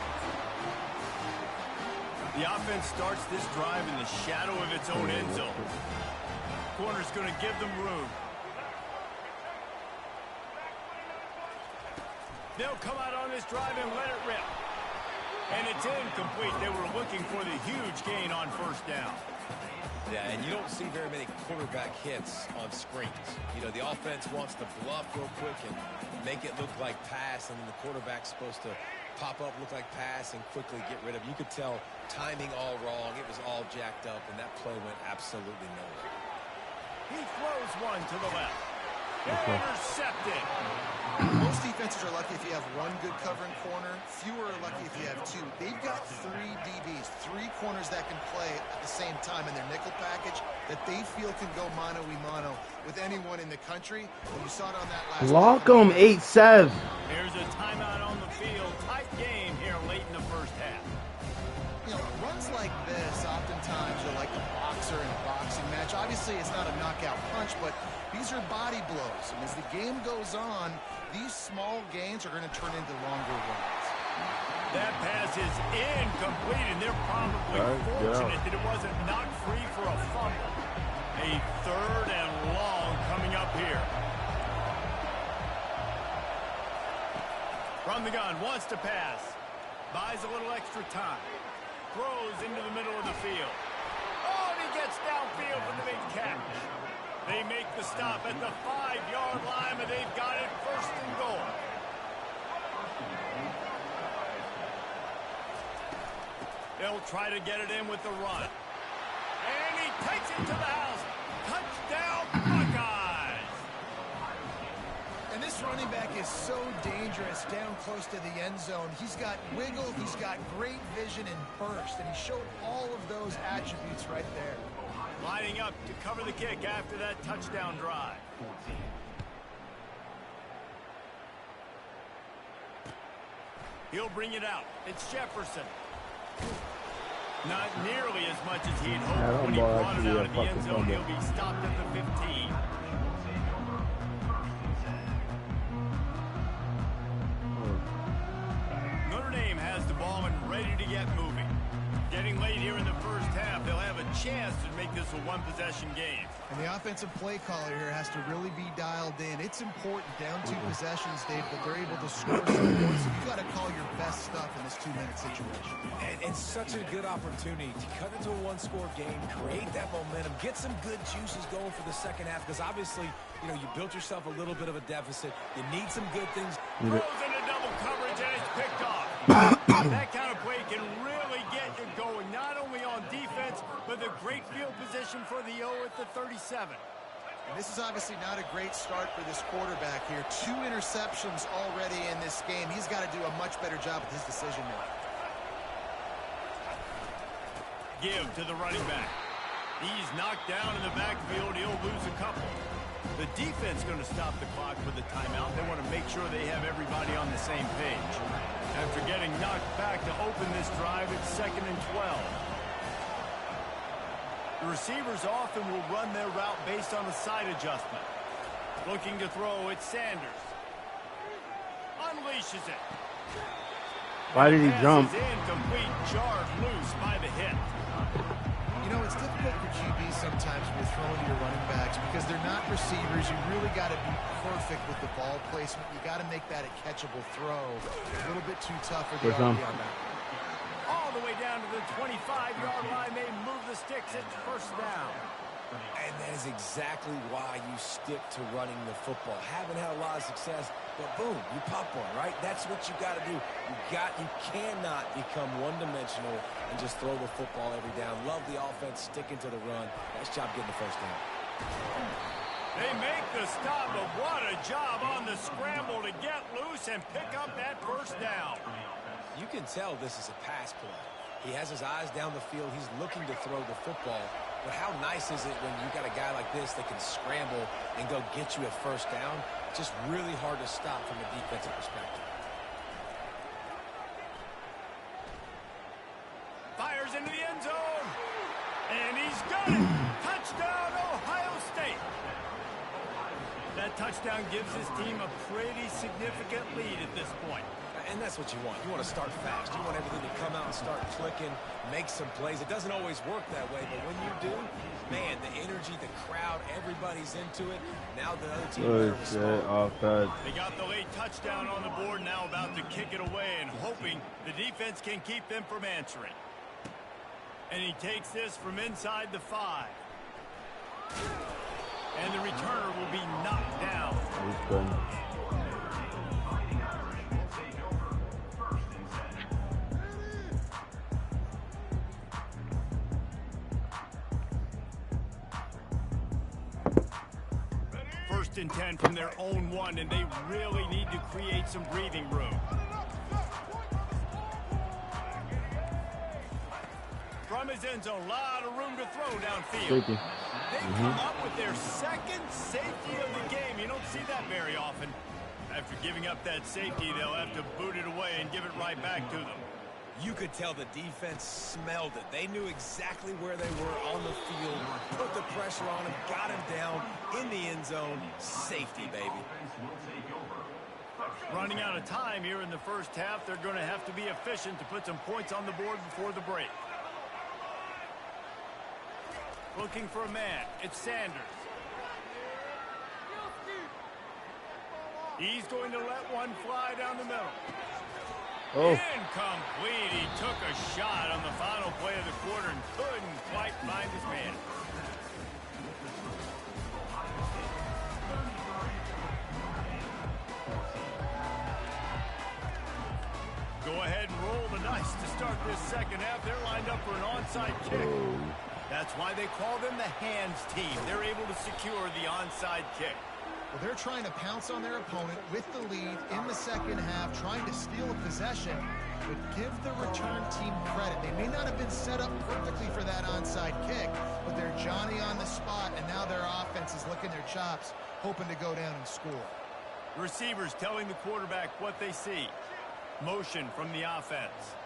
The offense starts this drive in the shadow of its own end zone. Corner's going to give them room. They'll come out on this drive and let it rip. And it's incomplete. They were looking for the huge gain on first down. Yeah, and you don't see very many quarterback hits on screens. You know, the offense wants to bluff real quick and make it look like pass, and then the quarterback's supposed to pop up, look like pass, and quickly get rid of it. You could tell timing all wrong. It was all jacked up, and that play went absolutely nowhere. He throws one to the left. Intercepted. Most defenses are lucky if you have one good covering corner. Fewer are lucky if you have two. They've got 3 DBs, 3 corners that can play at the same time in their nickel package that they feel can go mano-a-mano with anyone in the country. And you saw it on that last Lock him, 8-7. Here's a timeout on the field. Tight game here late in the first half. You know, runs like this oftentimes are like a boxer in a boxing match. Obviously, it's not a knockout punch, but these are body blows. And as the game goes on, these small gains are going to turn into longer runs. That pass is incomplete, and they're probably fortunate that it wasn't knocked free for a fumble. A 3rd and long coming up here. From the gun, wants to pass. Buys a little extra time. Throws into the middle of the field. Oh, and he gets downfield for the big catch. They make the stop at the 5-yard line, and they've got it 1st and goal. They'll try to get it in with the run. And he takes it to the house. Touchdown, Buckeyes! And this running back is so dangerous down close to the end zone. He's got wiggle, he's got great vision and burst, and he showed all of those attributes right there. Lining up to cover the kick after that touchdown drive. He'll bring it out. It's Jefferson. Not nearly as much as he had hoped when he brought it out of the end zone. He'll be stopped at the 15. Notre Dame has the ball and ready to get moving. Getting late here in the first half, they'll have a chance to make this a one-possession game. And the offensive play caller here has to really be dialed in. It's important, down 2 possessions, Dave, but they're able to score some points. So you've got to call your best stuff in this 2-minute situation. And it's such a good opportunity to cut into a 1-score game, create that momentum, get some good juices going for the second half, because obviously, you know, you built yourself a little bit of a deficit. You need some good things. Throws into double coverage, and it's picked off. That kind of play can really get you going, not only on defense, but the great field position for the O at the 37. And this is obviously not a great start for this quarterback here. 2 interceptions already in this game. He's got to do a much better job with his decision-making. Give to the running back. He's knocked down in the backfield. He'll lose a couple. The defense going to stop the clock with the timeout. They want to make sure they have everybody on the same page. After getting knocked back to open this drive, it's 2nd and 12. The receivers often will run their route based on a side adjustment. Looking to throw, it's Sanders. Unleashes it. Why did he jump? Incomplete, jarred loose by the hit. You know, it's difficult for QBs sometimes when you're throwing to your running backs because they're not receivers. You really got to be perfect with the ball placement. You got to make that a catchable throw. A little bit too tough for the RB on that. All the way down down to the 25-yard line. They move the sticks. It's first down. And that is exactly why you stick to running the football. Haven't had a lot of success, but boom, you pop one, right? That's what you got to do. You cannot become one-dimensional and just throw the football every down. Love the offense, sticking to the run. Nice job getting the first down. They make the stop, but what a job on the scramble to get loose and pick up that first down. You can tell this is a pass play. He has his eyes down the field. He's looking to throw the football. But how nice is it when you got a guy like this that can scramble and go get you a first down? Just really hard to stop from a defensive perspective. Fires into the end zone. And he's got it. Touchdown, Ohio State. That touchdown gives his team a pretty significant lead at this point. And that's what you want. You want to start fast. You want everything to come out and start clicking, make some plays. It doesn't always work that way, but when you do, man, the energy, the crowd, everybody's into it. Now the other team better respond. They got the late touchdown on the board, now about to kick it away and hoping the defense can keep them from answering. And he takes this from inside the 5. And the returner will be knocked down. First and 10 from their own 1, and they really need to create some breathing room. From his end zone, a lot of room to throw downfield. They come up with their second safety of the game. You don't see that very often. After giving up that safety, they'll have to boot it away and give it right back to them. You could tell the defense smelled it. They knew exactly where they were on the field, put the pressure on him, got him down in the end zone. Safety, baby. Running out of time here in the first half, they're going to have to be efficient to put some points on the board before the break. Looking for a man. It's Sanders. He's going to let one fly down the middle. Incomplete. He took a shot on the final play of the quarter and couldn't quite find his man. Go ahead and roll the dice to start this second half. They're lined up for an onside kick. That's why they call them the hands team. They're able to secure the onside kick. Well, they're trying to pounce on their opponent with the lead in the second half, trying to steal a possession, but give the return team credit. They may not have been set up perfectly for that onside kick, but they're Johnny on the spot, and now their offense is licking their chops, hoping to go down and score. Receivers telling the quarterback what they see. Motion from the offense.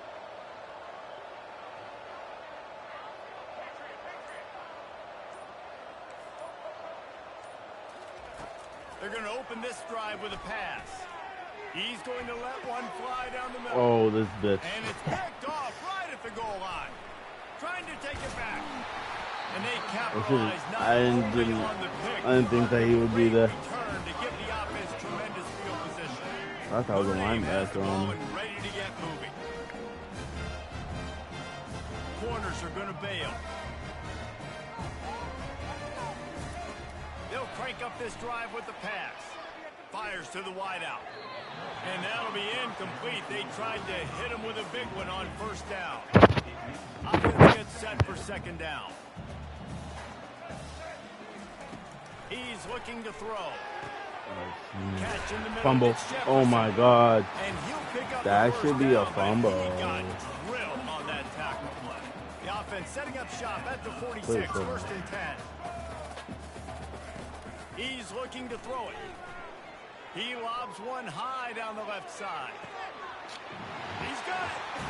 They're going to open this drive with a pass. He's going to let one fly down the middle. Oh, this bitch. And it's picked off right at the goal line. Trying to take it back. And they capitalize not only on the pick. I didn't think that he would be there. Return to give the offense tremendous field position. I thought it was a linebacker on him. Ready to get moving. Corners are going to bail. They'll crank up this drive with the pass. Fires to the wideout. And that'll be incomplete. They tried to hit him with a big one on first down. Offense gets set for second down. He's looking to throw. Catch in the middle. Fumble. Oh my God. And he'll pick up that should be a down, fumble. He got drilled on that tackle play. The offense setting up shop at the 46, first and 10. He's looking to throw it. He lobs one high down the left side. He's got it.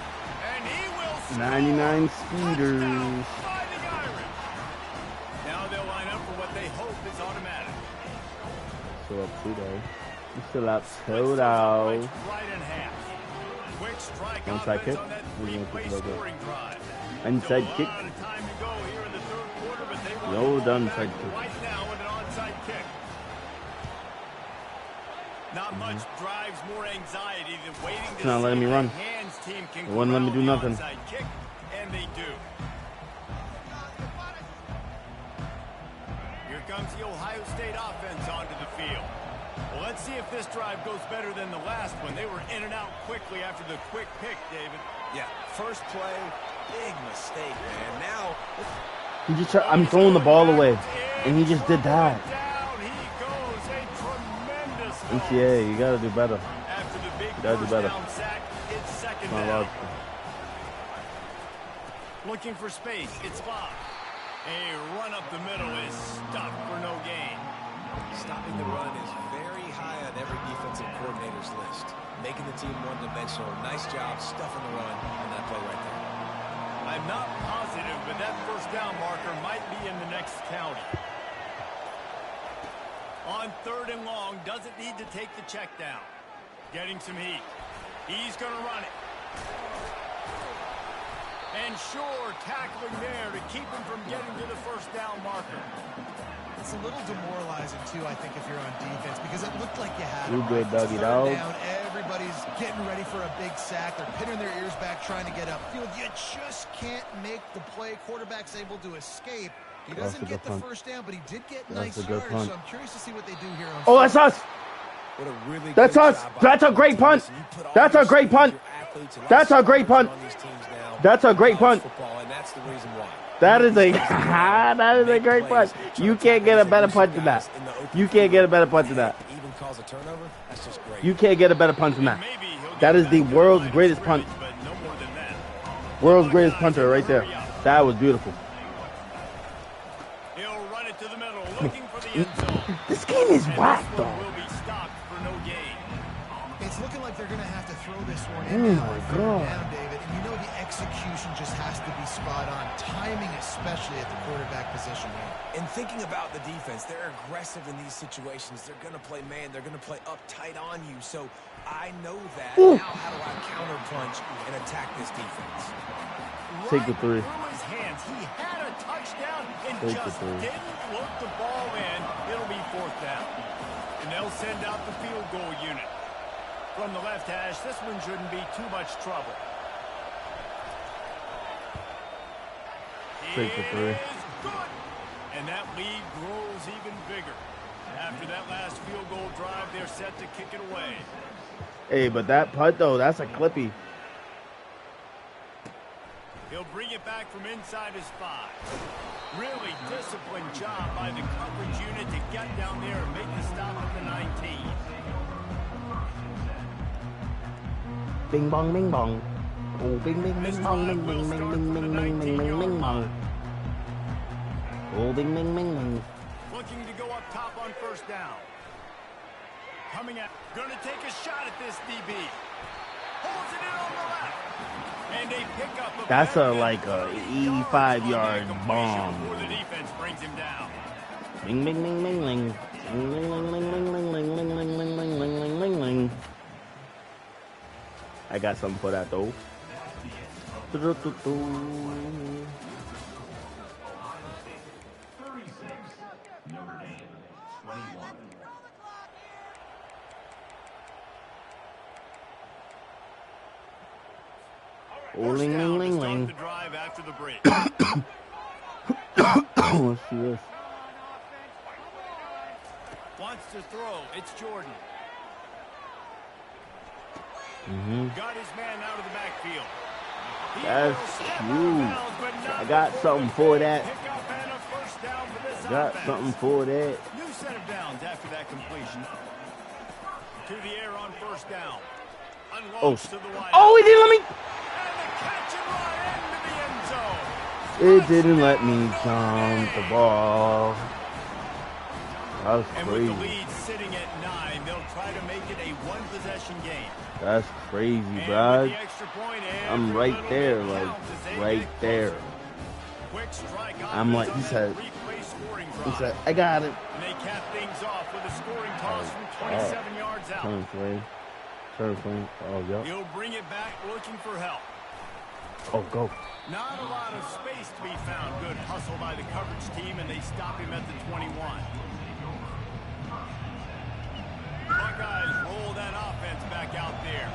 And he will score. 99 speeders. By the Irish. Now they'll line up for what they hope is automatic. Still up 2-0. Still up 2-0. Right in half. Quick strike Onside kick. on that three-play scoring drive. Inside kick. A lot of time to go here in the third quarter, but they want No to done back side kick. right now with an onside kick. Not much drives more anxiety than waiting to It's not letting me see run. the hands team can It wouldn't let me do corral the nothing. onside kick and they do. Here comes the Ohio State offense onto the field. Well, let's see if this drive goes better than the last one. They were in and out quickly after the quick pick, David. Yeah, first play, big mistake, man. Now, He just I'm throwing the ball away, and he just did that. Down he goes, a tremendous Ncaa, you gotta do better. After the big Gotta do first better. down sack, it's second Not down. logical. Looking for space, it's blocked. A run up the middle is stuffed for no gain. stopping the run is very high on every defensive coordinator's list. Making the team one-dimensional. Nice job stuffing the run on that play right there. I'm not positive, but that first down marker might be in the next county. On 3rd and long, doesn't need to take the check down. Getting some heat. He's going to run it. And sure, tackling there to keep him from getting to the first down marker. It's a little demoralizing, too, I think, if you're on defense, because it looked like you had You it. good, Right? doggy Third dog. down, everybody's getting ready for a big sack. They're pinning their ears back, trying to get upfield. You just can't make the play. Quarterback's able to escape. He That's doesn't a get good the punt. first down, but he did get That's nice a good yards, punt. so I'm curious to see what they do here on Oh, that's us. What a really That's good us. job by That's a the great punt. team. You put all That's your a great speed, punt. your athletes, and That's all a great stars punt. on these teams now. That's a great College punt. football, and that's the reason why. That is a that is a great punt. You can't get a better punt than that. You can't get a better punt than that. Even calls a turnover. That's just great. You can't get a better punt than that. Maybe he'll get That is back the to world's line of greatest punt. scrimmage, but no more than that. World's greatest punter right there. That was beautiful. He'll run it to the middle, looking for the end zone. This game is And whack, this though. one will be stopped for no gain. It's looking like they're going to have to throw this one Oh in now my on third God. down, David. And you know the execution just has to be spot on. Timing, especially at the quarterback position here. And thinking about the defense, they're aggressive in these situations. They're going to play man. They're going to play up tight on you. So I know that. Ooh. Now how do I counterpunch and attack this defense? Take the three. Through his hands. He had a touchdown and Take the just three. didn't look the ball in. It'll be 4th down. And they'll send out the field goal unit. From the left hash, this one shouldn't be too much trouble. Take the three. It is good. And that lead grows even bigger. After that last field goal drive, they're set to kick it away. Hey, but that punt though, that's a clippy. He'll bring it back from inside his 5. Really disciplined job by the coverage unit to get down there and make the stop at the 19. Bing bong, bing bong. Oh, bing bing This bing bong, drive bing will bing bing start bing from the bing bing bing bing 19-yard bing bong. line. Oh, bing bing bing bing. Looking to go up top on 1st down. Coming out. Going to take a shot at this DB. Holds it in on the left. And a pickup of That's better a than like a 30 yards 85-yard on the completion bomb. before the defense brings him down. Bing bing bing bing bing. Bing bing bing bing bing bing bing bing bing bing bing bing bing bing bing. I got something for that though. Notre Dame, 21. Oh, ling ling Down to ling start ling. the drive after the break. Let's see this. Wants to throw. It's Jordan. Mm-hmm. Got his man out of the backfield. He That's will step out of huge. bounds, but not I got before something the for quick that. pickup and a first down for this Got offense. something for that. New set of downs after that completion. To the air on 1st down. Unloads to the wide. Oh, he didn't let me. And the catch and run into the end zone. It didn't let me jump the ball. That's And with the crazy. lead sitting at 9, they'll try to make it a one-possession game. That's crazy, And with bro. the extra point, I'm every right little there, bit like counts as they right get there. closer. Quick strike I'm like, offense he on said, that replay scoring he drive. said, I got it. And they cap things off with a scoring toss from 27 yards out. Turn flame. Turn flame. Oh, yep. He'll bring it back looking for help. Oh, go. Not a lot of space to be found. Good hustle by the coverage team, and they stop him at the 21. Buckeyes roll that offense back out there.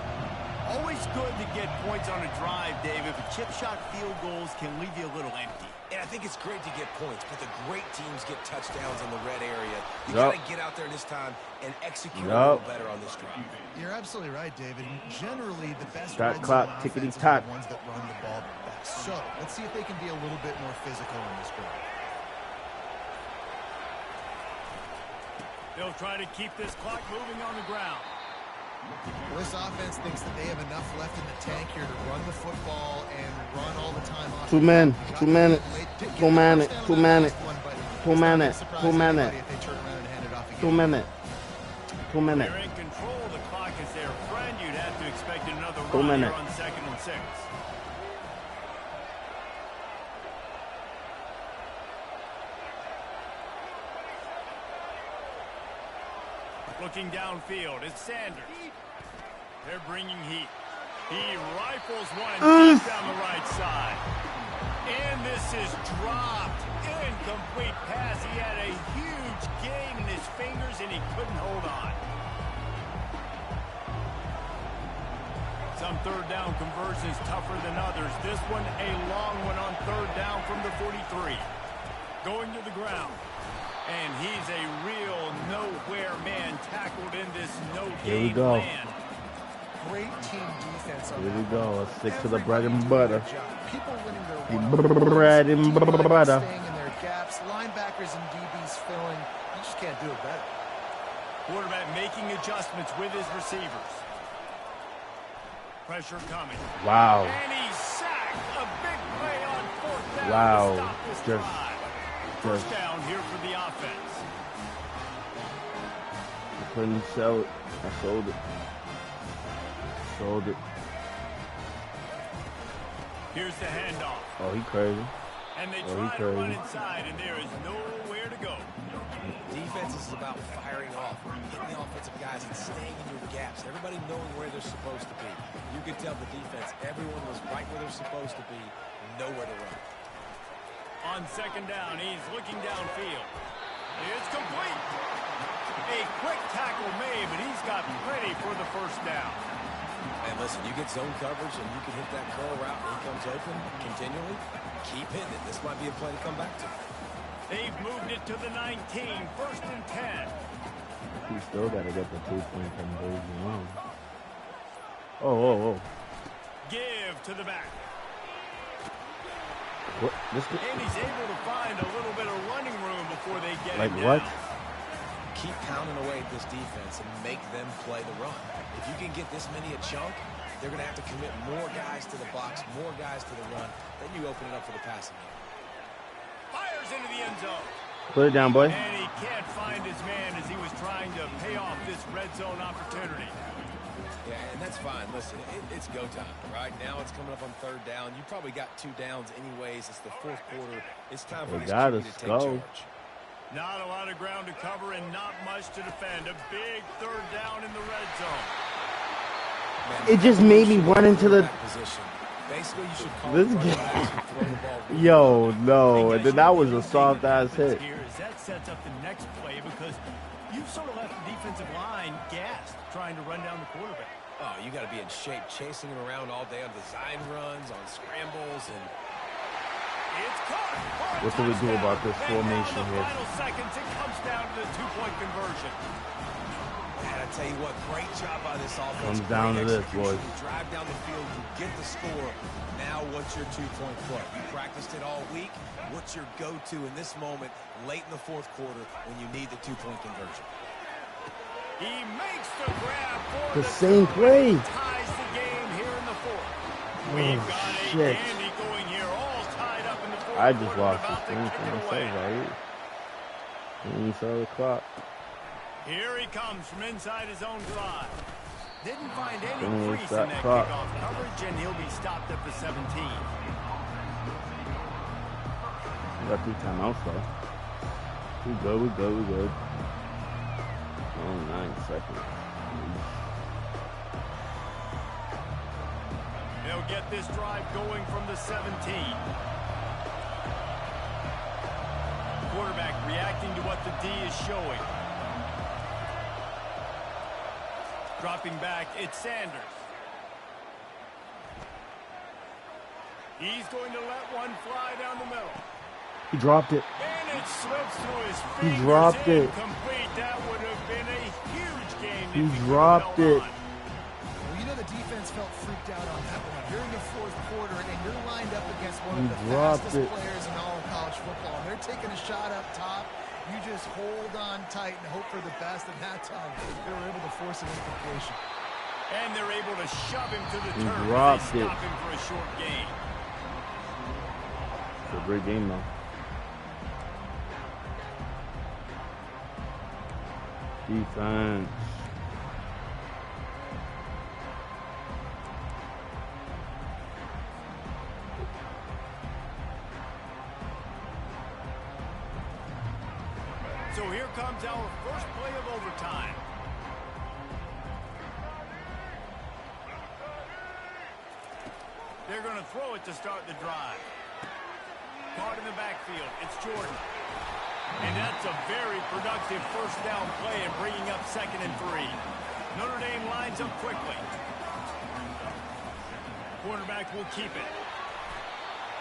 Always good to get points on a drive, David, but chip shot field goals can leave you a little empty. And I think it's great to get points, but the great teams get touchdowns in the red area. You got to get out there this time and execute a little better on this drive. You're absolutely right, David. Generally, the best Shot red clock, zone tickety offenses tock. are the ones that run the ball best. So let's see if they can be a little bit more physical in this drive. They'll try to keep this clock moving on the ground. Well, this offense thinks that they have enough left in the tank here to run the football and run all the time. 2 minutes, 2 minutes, 2 minutes, 2 minutes, 2 minutes, 2 minutes, 2 minutes, 2 minutes. They're in control of the clock as their friend. You'd have to expect another 2 run here minutes. on 2nd and 6. Looking downfield, it's Sanders. They're bringing heat. He rifles one deep down the right side. And this is dropped. Incomplete pass. He had a huge gain in his fingers, and he couldn't hold on. Some third down conversions tougher than others. This one, a long one on 3rd down from the 43. Going to the ground. And he's a real nowhere man tackled in this no-gain land. Great team defense. Here we go. Let's stick to the bread and butter. People winning their Bread and butter. staying in their gaps. Linebackers and DBs filling. You just can't do it better. Quarterback making adjustments with his receivers. Pressure coming. Wow. And he's sacked. A big play on 4th down. Wow. To stop this drive. First down here for the offense. I couldn't sell it. I sold it. Sold it. Here's the handoff. Oh, he crazy. And they Oh, he try to run crazy. inside, and there is nowhere to go. Defense is about firing off, hitting the offensive guys and staying in your gaps. Everybody knowing where they're supposed to be. You could tell the defense, everyone was right where they're supposed to be, nowhere to run. On 2nd down, he's looking downfield. It's complete. A quick tackle made, but he's got plenty for the 1st down. And listen, you get zone coverage and you can hit that curl route and he comes open continually. Keep hitting it. This might be a play to come back to. They've moved it to the 19, 1st and 10. He still got to get the 2-point conversion on. Oh. Give to the back. What? This And he's able to find a little bit of running room before they get like him what? down. Keep pounding away at this defense and make them play the run. If you can get this many a chunk, they're going to have to commit more guys to the box, more guys to the run. Then you open it up for the passing game. Fires into the end zone. Put it down, boy. And he can't find his man as he was trying to pay off this red zone opportunity. Yeah, and that's fine. Listen, it's go time, right? Now it's coming up on 3rd down. You probably got 2 downs anyways. It's the 4th quarter. It's time for We this gotta QB to take go. charge. Not a lot of ground to cover and not much to defend. A big 3rd down in the red zone. Man, It just made me run into the... that position. Basically, you should call This it running guy- backs and throw the ball really Yo, hard. no. And then that was a soft-ass hit. Here is that sets up the next play because you've sort of left the defensive line gassed trying to run down the quarterback. Oh, you got to be in shape, chasing him around all day on design runs, on scrambles, and It's caught. What do we do about this formation here? Final seconds, it comes down to the 2-point conversion. man, I tell you what, great job by this offense. Comes down to Great this, execution. boys. You drive down the field, you get the score. Now, what's your 2-point play? You practiced it all week. What's your go-to in this moment, late in the 4th quarter, when you need the 2-point conversion? He makes the grab for The same two, play. and ties the game here in the 4th. We've got a shit. dandy going here, all tied up in the 4th I just quarter, lost about the to thing kick for it myself away. right here. And you saw the clock. Here he comes from inside his own 5. Didn't find any Finish crease that in that clock. kickoff coverage, and he'll be stopped at the 17. We got 3 timeouts though. We good. Oh, 9 seconds. They'll get this drive going from the 17. Quarterback reacting to what the D is showing. Dropping back, it's Sanders. He's going to let one fly down the middle. He dropped it. And it slips through his He fingers. dropped it. Incomplete. That would have been a huge game. He dropped it. Well, you know the defense felt freaked out on that one. You're in the fourth quarter, and you're lined up against one of the fastest players in all of college football. And they're taking a shot up top. You just hold on tight and hope for the best. And that time, they were able to force an incompletion. And they're able to shove him to the He turf. dropped They it. stop him for a short gain. It's a great game, though. Defense. So here comes our first play of overtime. They're going to throw it to start the drive. Caught in the backfield. It's Jordan. And that's a very productive first down play and bringing up 2nd and 3. Notre Dame lines up quickly. Quarterback will keep it.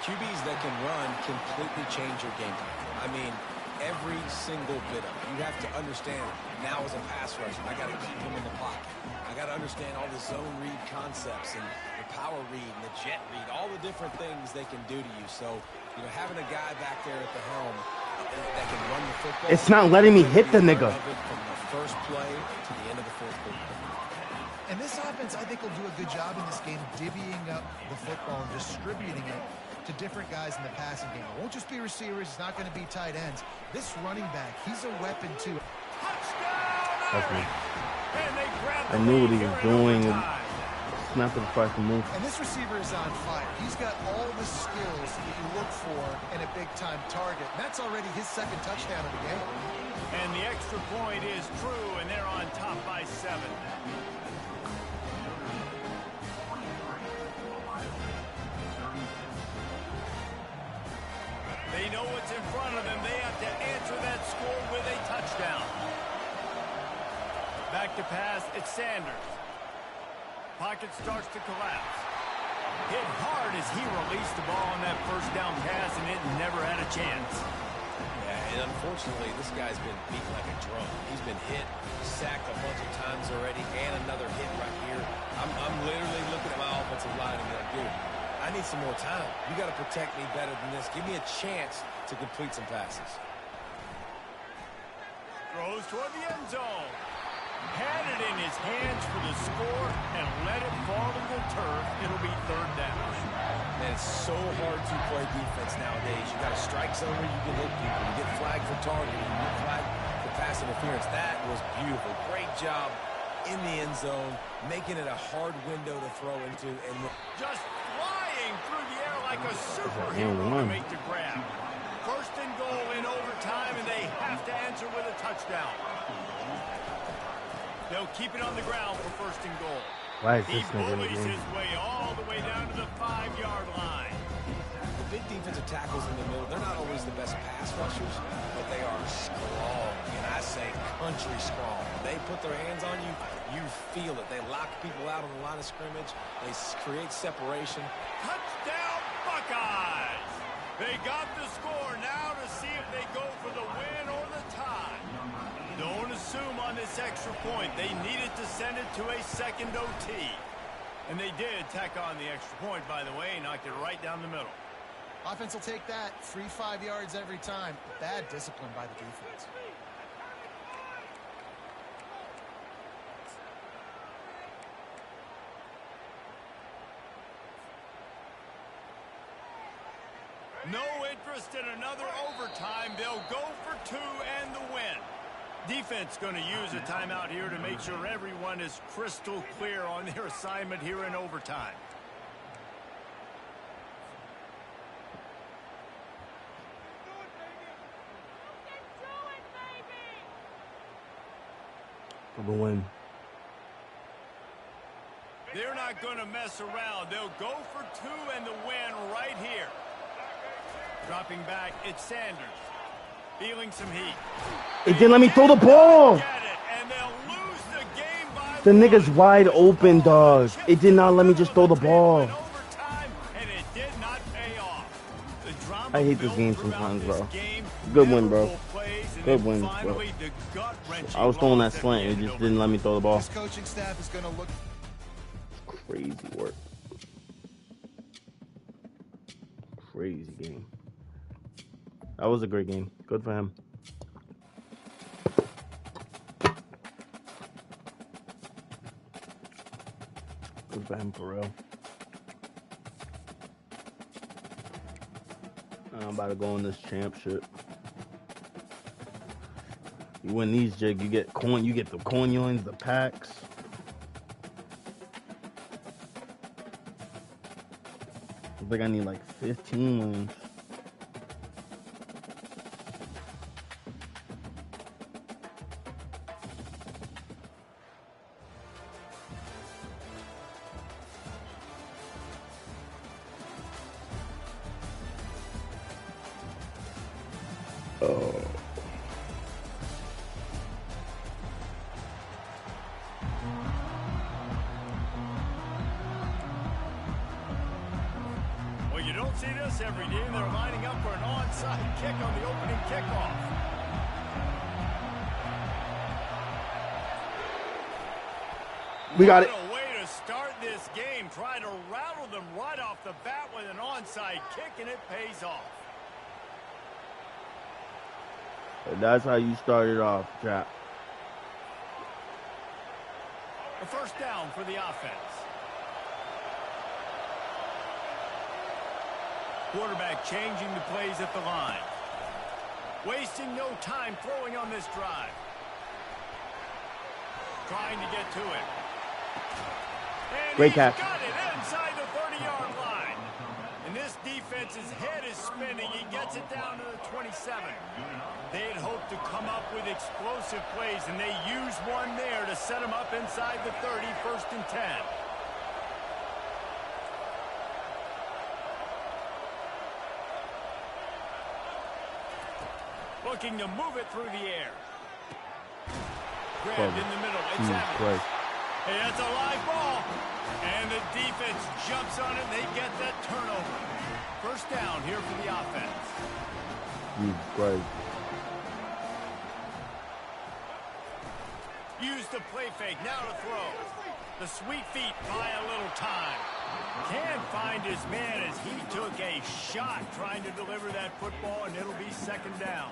QBs that can run completely change your game plan. I mean, every single bit of it. You have to understand, now as a pass rusher, I got to keep him in the pocket. I got to understand all the zone read concepts and the power read and the jet read, all the different things they can do to you. So, you know, having a guy back there at the helm that can run the football. It's not letting me hit the nigga. From the first play to the end of the fourth quarter. And this offense, I think, will do a good job in this game divvying up the football and distributing it to different guys in the passing game. It won't just be receivers. It's not going to be tight ends. This running back, he's a weapon, too. That's me. I knew what he was doing. Snap to the fucking move. And this receiver is on fire. He's got all the skills that you look for in a big-time target. And that's already his 2nd touchdown of the game. And the extra point is true, and they're on top by 7. They know what's in front of them. They have to answer that score with a touchdown. Back to pass, it's Sanders. Pocket starts to collapse. Hit hard as he released the ball on that first down pass, and it never had a chance. Yeah, and unfortunately, this guy's been beat like a drum. He's been hit, sacked a bunch of times already, and another hit right here. I'm literally looking at my offensive line and be like, dude, I need some more time. You got to protect me better than this. Give me a chance to complete some passes. Throws toward the end zone. Had it in his hands for the score and let it fall to the turf. It'll be 3rd down. Man, it's so hard to play defense nowadays. You got a strike zone where you can hit people. You get flagged for targeting. You get flagged for pass interference. That was beautiful. Great job in the end zone, making it a hard window to throw into. And just flying through the air like a superhero to make the grab. 1st and goal in overtime, and they have to answer with a touchdown. They'll keep it on the ground for 1st and goal. Why is He this nigga in the bullies game? his way all the way down to the 5-yard line. the big defensive tackles in the middle, they're not always the best pass rushers, but they are strong, and I say country strong. They put their hands on you, you feel it. They lock people out on the line of scrimmage. They create separation. Touchdown, Buckeyes! They got the score now to see if they go for the win or the tie. Don't assume on this extra point. They needed to send it to a 2nd OT. And they did tack on the extra point, by the way, knocked it right down the middle. Offense will take that. Free 5 yards every time. Bad discipline by the defense. No interest in another overtime. They'll go for 2 and the win. Defense going to use a timeout here to make sure everyone is crystal clear on their assignment here in overtime. For the win. They're not going to mess around. They'll go for 2 and the win right here. Dropping back, it's Sanders. Feeling some heat. It didn't let me throw the ball. Get it, and they'll lose the game by The 1. nigga's wide open, dog. It did not let me just throw the ball. And it did not pay. I hate this game sometimes, bro. Good win, bro. Good win, bro. I was throwing that slant, and it just didn't let me throw the ball. This coaching staff is going to look. Crazy work. Crazy game. That was a great game. Good for him. Good for him, for real. I'm about to go on this champ shit. You win these, Jig. You get coin. You get the coins, the packs. I think I need like 15 wins. Well, you don't see this every day. They're lining up for an onside kick on the opening kickoff. We got it. What a way to start this game. Try to rattle them right off the bat with an onside kick, and it pays off. And that's how you started off, Chap. A first down for the offense. Quarterback changing the plays at the line. Wasting no time throwing on this drive. Trying to get to it. And Great he's catch. got it inside the 30-yard line. And this defense's head is spinning. He gets it down to the 27. They had hoped to come up with explosive plays, and they used one there to set them up inside the 30, 1st and 10. Looking to move it through the air. Grabbed in the middle. It's Evans. Hey, that's a live ball. And the defense jumps on it, and they get that turnover. First down here for the offense. Great. Use the play fake. Now to throw. The sweet feet buy a little time. Can't find his man as he took a shot trying to deliver that football, and it'll be second down.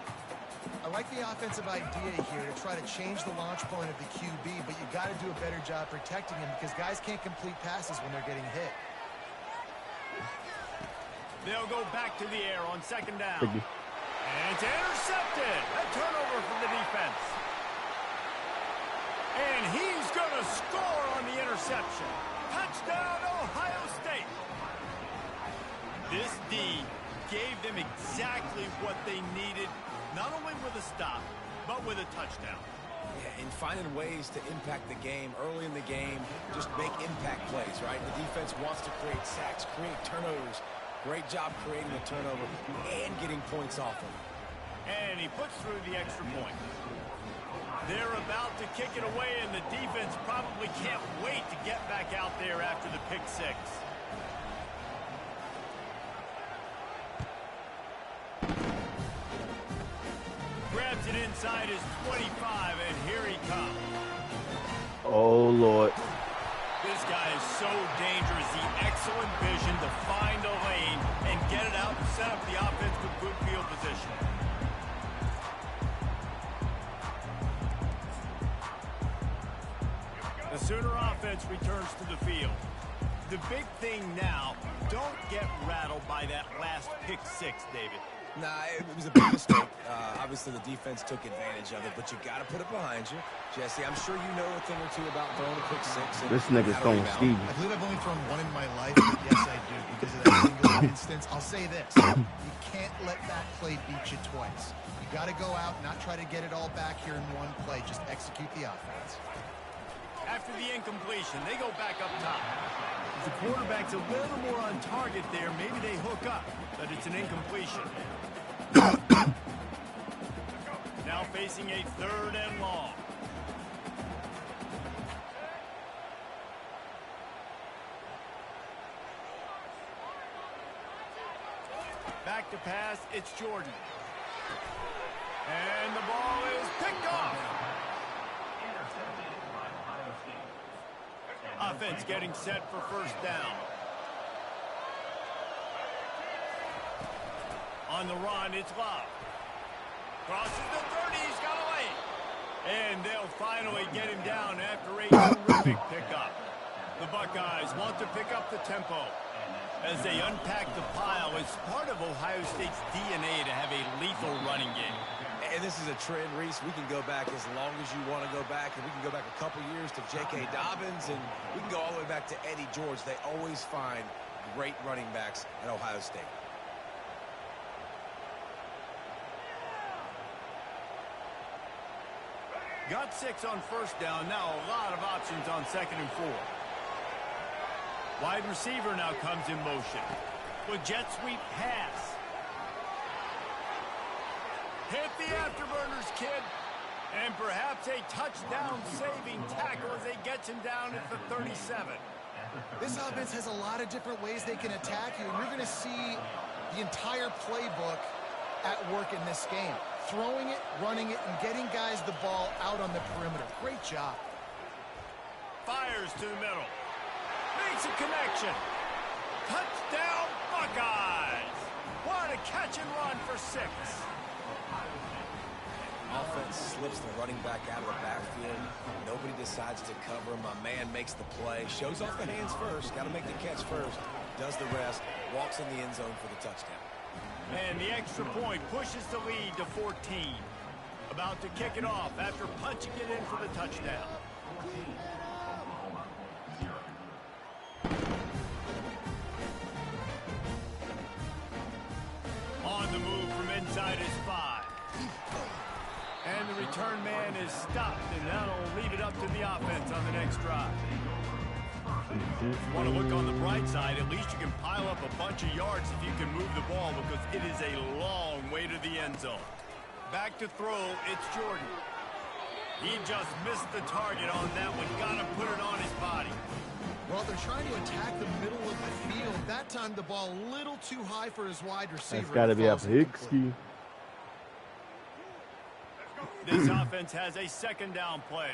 I like the offensive idea here to try to change the launch point of the QB, but you got to do a better job protecting him because guys can't complete passes when they're getting hit. They'll go back to the air on second down. Thank you. And it's intercepted. A turnover from the defense. And he's going to score on the interception. Touchdown, Ohio State. This D gave them exactly what they needed, not only with a stop, but with a touchdown. Yeah, and finding ways to impact the game early in the game, just make impact plays, right? The defense wants to create sacks, create turnovers. Great job creating the turnover and getting points off of it. And he puts through the extra point. They're about to kick it away, and the defense probably can't wait to get back out there after the pick six. Grabs it inside his 25, and here he comes. Oh, Lord. This guy is so dangerous. The excellent vision to find a lane and get it out and set up the offense with good field position. The Sooner offense returns to the field. The big thing now, don't get rattled by that last pick six, David. Nah, it was a big mistake. Obviously, the defense took advantage of it, but you got to put it behind you. Jesse, I'm sure you know a thing or two about throwing a pick six. This nigga's throwing Stevie. I believe I've only thrown one in my life, but yes, I do. Because of that single instance, I'll say this. You can't let that play beat you twice. You got to go out, not try to get it all back here in one play. Just execute the offense. After the incompletion, they go back up top. If the quarterback's a little more on target there, maybe they hook up, but it's an incompletion. Now facing a 3rd and long. Back back to pass. It's Jordan. And the ball is picked off. Offense getting set for first down. On the run, it's Love. Crosses the 30, he's got away. And they'll finally get him down after a terrific pickup. The Buckeyes want to pick up the tempo as they unpack the pile. It's part of Ohio State's DNA to have a lethal running game. And this is a trend, Reese. We can go back as long as you want to go back, and we can go back a couple years to J.K. Dobbins, and we can go all the way back to Eddie George. They always find great running backs at Ohio State. Got 6 on first down. Now a lot of options on 2nd and 4. Wide receiver now comes in motion. With jet sweep pass. Hit the afterburners, kid. And perhaps a touchdown-saving tackle as they get him down at the 37. This offense has a lot of different ways they can attack you, and you're going to see the entire playbook at work in this game. Throwing it, running it, and getting guys the ball out on the perimeter. Great job. Fires to the middle. Makes a connection. Touchdown, Buckeyes. What a catch and run for 6. Offense slips the running back out of the backfield. Nobody decides to cover him. My man makes the play. Shows off the hands first. Got to make the catch first. Does the rest. Walks in the end zone for the touchdown. And the extra point pushes the lead to 14. About to kick it off after punching it in for the touchdown. On the move from inside his 5. And the return man is stopped, and that'll leave it up to the offense on the next drive. If you want to look on the bright side, at least you can pile up a bunch of yards if you can move the ball, because it is a long way to the end zone. Back to throw, it's Jordan. He just missed the target on that one. Got to put it on his body. Well, they're trying to attack the middle of the field. That time the ball a little too high for his wide receiver. That's got to be a Hicksky. This offense has a 2nd down play.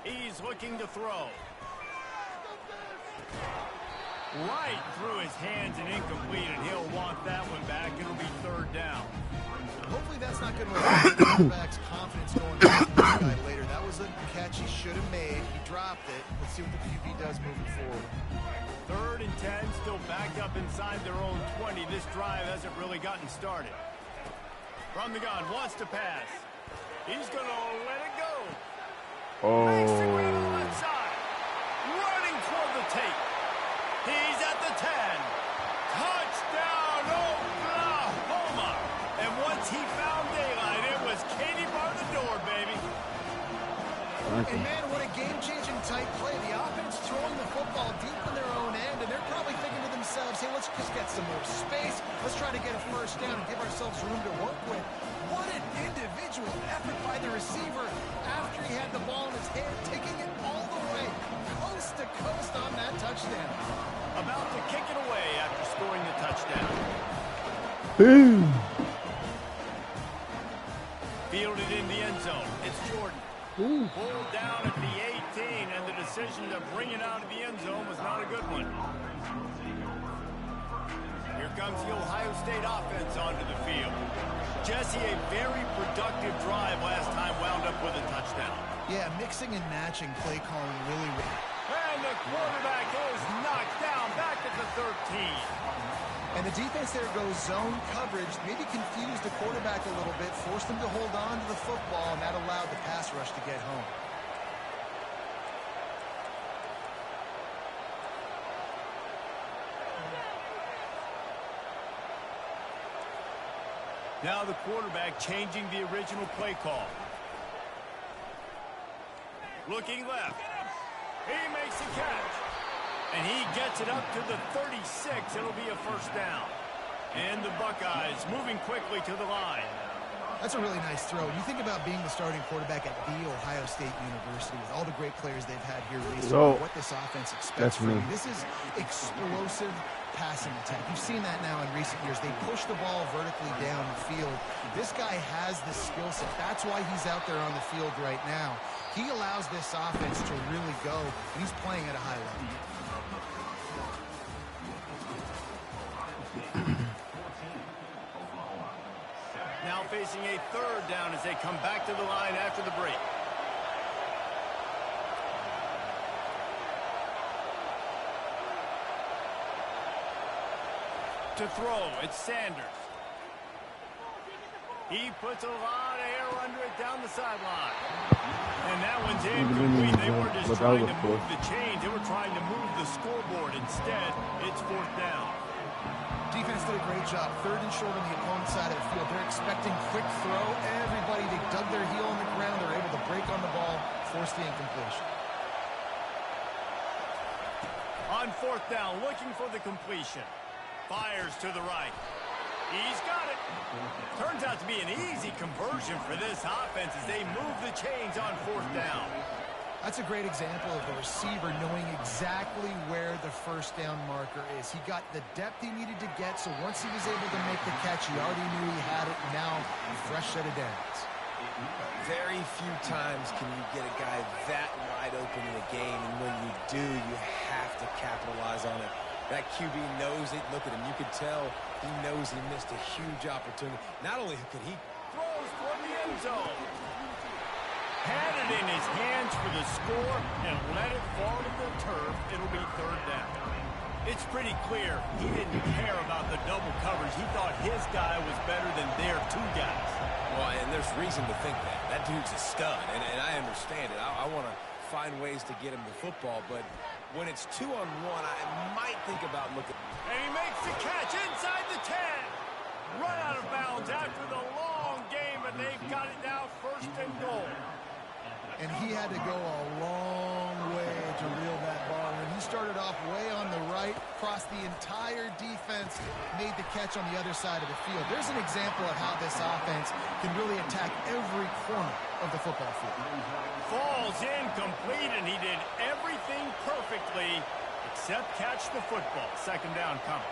He's looking to throw. Right through his hands and incomplete, and he'll want that one back. It'll be 3rd down. Hopefully that's not going to affect the quarterback's confidence going to the guy later. That was a catch he should have made. He dropped it. Let's see what the QB does moving forward. 3rd and 10, still backed up inside their own 20. This drive hasn't really gotten started. From the gun, wants to pass. He's going to let it go. Makes the grab on the left side. Running toward the tape. He's at the 10. Touchdown, Oklahoma. And once he found daylight, it was Katie bar the door, baby. And man, what a game-changing type play. The offense throwing the football deep in their own end, and they're probably thinking to themselves, hey, let's just get some more space. Let's try to get a first down and give ourselves room to work with. What an individual effort by the receiver after he had the ball in his hand, taking it all the way coast to coast on that touchdown. About to kick it away after scoring the touchdown. Boom. Fielded in the end zone. It's Jordan. Ooh. Pulled down at the 18, and the decision to bring it out of the end zone was not a good one. Here comes the Ohio State offense onto the field. Jesse, a very productive drive last time, wound up with a touchdown. Yeah, mixing and matching play calling really well. And the quarterback is knocked down back at the 13. And the defense there goes zone coverage, maybe confused the quarterback a little bit, forced him to hold on to the football, and that allowed the pass rush to get home. Now the quarterback changing the original play call. Looking left. He makes the catch. And he gets it up to the 36. It'll be a first down. And the Buckeyes moving quickly to the line. That's a really nice throw. You think about being the starting quarterback at The Ohio State University with all the great players they've had here recently, what this offense expects from you. This is explosive passing attack. You've seen that now in recent years. They push the ball vertically down the field. This guy has the skill set. That's why he's out there on the field right now. He allows this offense to really go, and he's playing at a high level. Now facing a third down as they come back to the line after the break. To throw, it's Sanders. He puts a lot of air under it down the sideline. And that one's incomplete. They were just trying to move the chains. They were trying to move the scoreboard. Instead, it's fourth down. Defense did a great job. Third and short on the opponent's side of the field. They're expecting quick throw. Everybody, they dug their heel on the ground. They're able to break on the ball, force the incompletion. On fourth down, looking for the completion. Fires to the right. He's got it. Turns out to be an easy conversion for this offense as they move the chains on fourth down. That's a great example of the receiver knowing exactly where the first down marker is. He got the depth he needed to get, so once he was able to make the catch, he already knew he had it. Now, a fresh set of downs. Very few times can you get a guy that wide open in a game, and when you do, you have to capitalize on it. That QB knows it. Look at him. You can tell he knows he missed a huge opportunity. Not only could he throws toward the end zone. Had it in his hands for the score and let it fall to the turf. It'll be third down. It's pretty clear he didn't care about the double coverage. He thought his guy was better than their two guys. Well, and there's reason to think that. That dude's a stud, and I understand it. I want to find ways to get him the football, but when it's 2-on-1, I might think about looking. And he makes the catch inside the 10. Run out of bounds after the long game, and they've got it now first and goal. And he had to go a long way to reel that ball in. He started off way on the right, crossed the entire defense, made the catch on the other side of the field. There's an example of how this offense can really attack every corner of the football field. Falls incomplete, and he did everything perfectly except catch the football. Second down coming.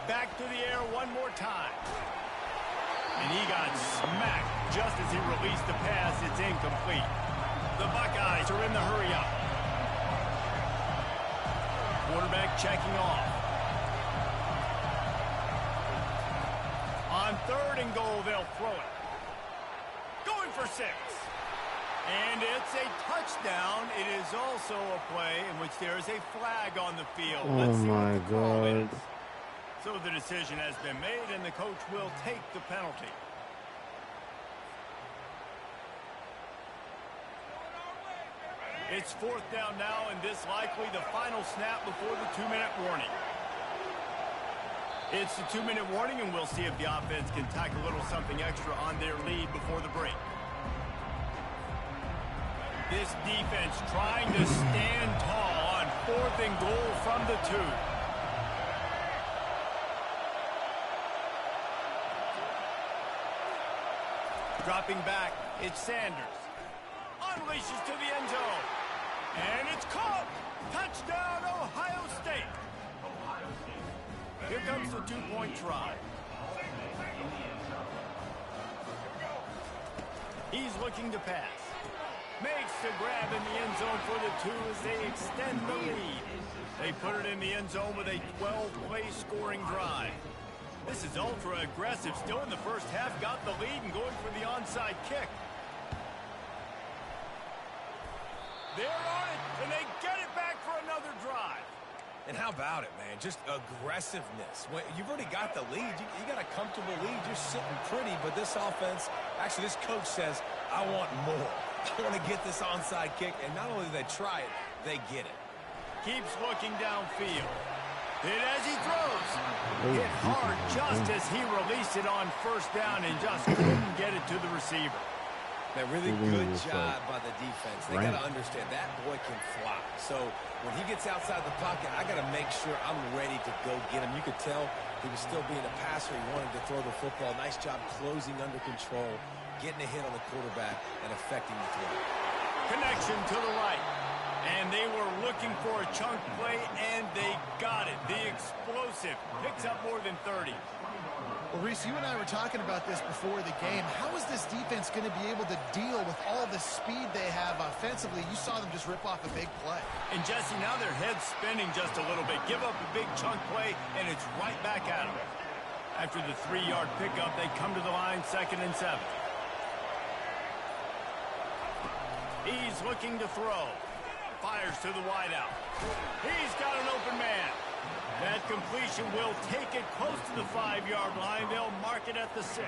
Back to the air one more time. And he got smacked just as he released the pass. It's incomplete. The Buckeyes are in the hurry-up. Quarterback checking off. On third and goal, they'll throw it. Going for 6. And it's a touchdown. It is also a play in which there is a flag on the field. Oh my God. So the decision has been made, and the coach will take the penalty. It's fourth down now, and this likely the final snap before the 2-minute warning. It's the 2-minute warning, and we'll see if the offense can tack a little something extra on their lead before the break. This defense trying to stand tall on fourth and goal from the 2. Dropping back, it's Sanders. Unleashes to the end zone. And it's caught. Touchdown, Ohio State. Here comes the 2-point try. He's looking to pass. Makes the grab in the end zone for the 2 as they extend the lead. They put it in the end zone with a 12-play scoring drive. This is ultra-aggressive. Still in the first half, got the lead and going for the onside kick. They're on it, and they get it back for another drive. And how about it, man? Just aggressiveness. When you've already got the lead. You got a comfortable lead. You're sitting pretty, but this offense, actually this coach says, I want more. I want to get this onside kick, and not only do they try it, they get it. Keeps looking downfield. Hit as he throws. Hit hard just as he released it on first down and just couldn't get it to the receiver. That really good job by the defense. They got to understand that boy can fly. So when he gets outside the pocket, I got to make sure I'm ready to go get him. You could tell he was still being a passer. He wanted to throw the football. Nice job closing under control, getting a hit on the quarterback, and affecting the throw. Connection to the right. And they were looking for a chunk play, and they got it. The explosive picks up more than 30. Well, Reese, you and I were talking about this before the game. How is this defense going to be able to deal with all the speed they have offensively? You saw them just rip off a big play. And, Jesse, now their head's spinning just a little bit. Give up a big chunk play, and it's right back at them. After the 3-yard pickup, they come to the line, 2nd and 7. He's looking to throw. Fires to the wideout. He's got an open man. That completion will take it close to the 5-yard line. They'll mark it at the 6.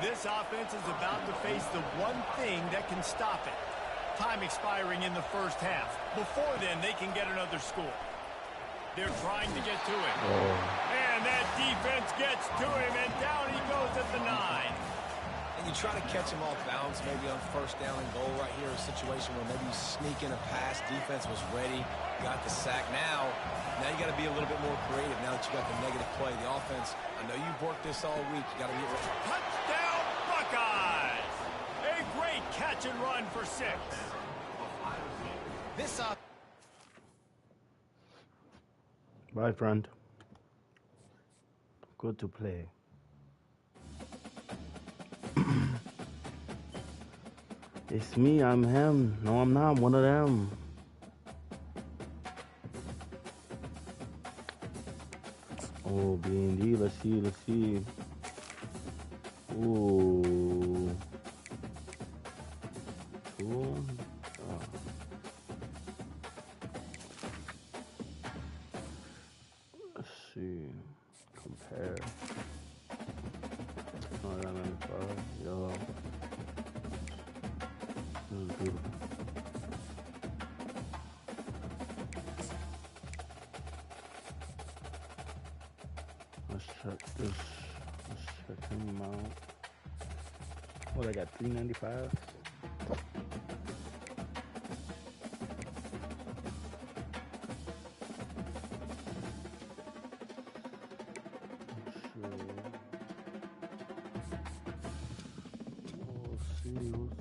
This offense is about to face the one thing that can stop it. Time expiring in the first half. Before then, they can get another score. They're trying to get to him. And that defense gets to him, and down he goes at the 9. And you try to catch him off balance, maybe on 1st down and goal right here, a situation where maybe you sneak in a pass, defense was ready, got the sack. Now you got to be a little bit more creative now that you got the negative play. The offense, I know you've worked this all week. You got to get ready. Touchdown, Buckeyes! A great catch and run for 6. This up. Bye, friend. Good to play. It's me, I'm him. No, I'm not one of them. Oh, B&D, let's see. Ooh. Cool. Let's see. Compare. Oh, that 95. Yellow. This is beautiful. Let's check this. Let's check him out. Oh, they got 395. We'll see.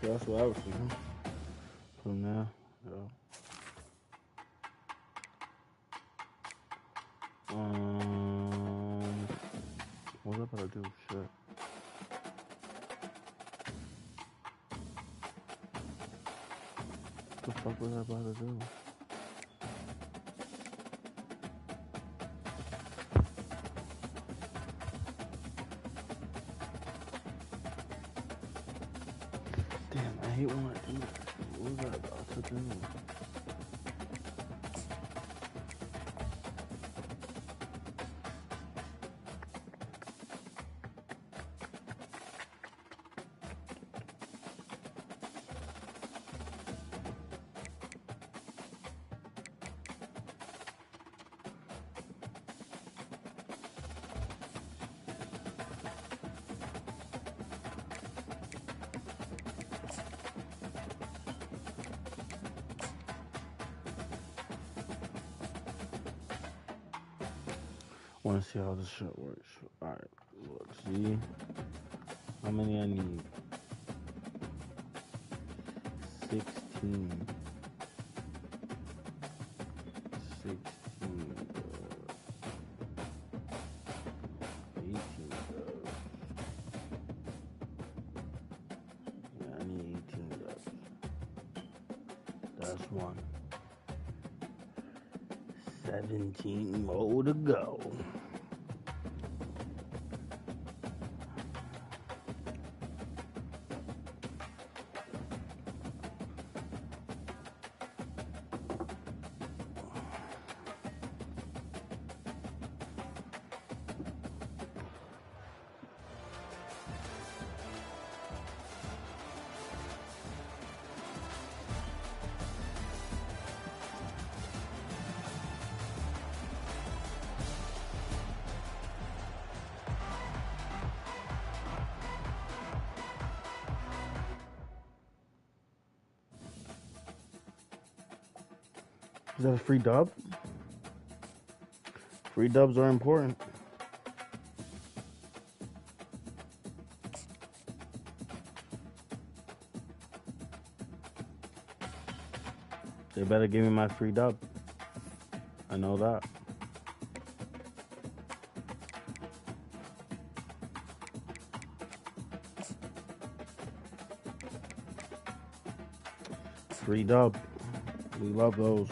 That's what I was thinking. From there, yeah. What was I about to do? Shit. What the fuck was I about to do? Damn, I hate when I do that. What was I about to do? Want to see how this shit works. Alright, look, see how many I need. 16. 18. Yeah, I need 18 doves. That's one. 17 more to go. Is that a free dub? Free dubs are important. They better give me my free dub. I know that. Free dub. We love those.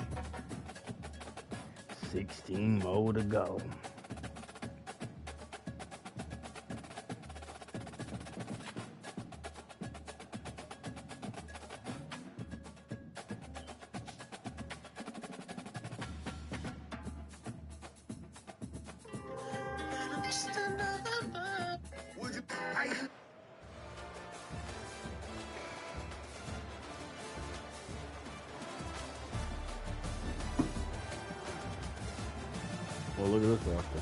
16 more to go. Well, look at this roster.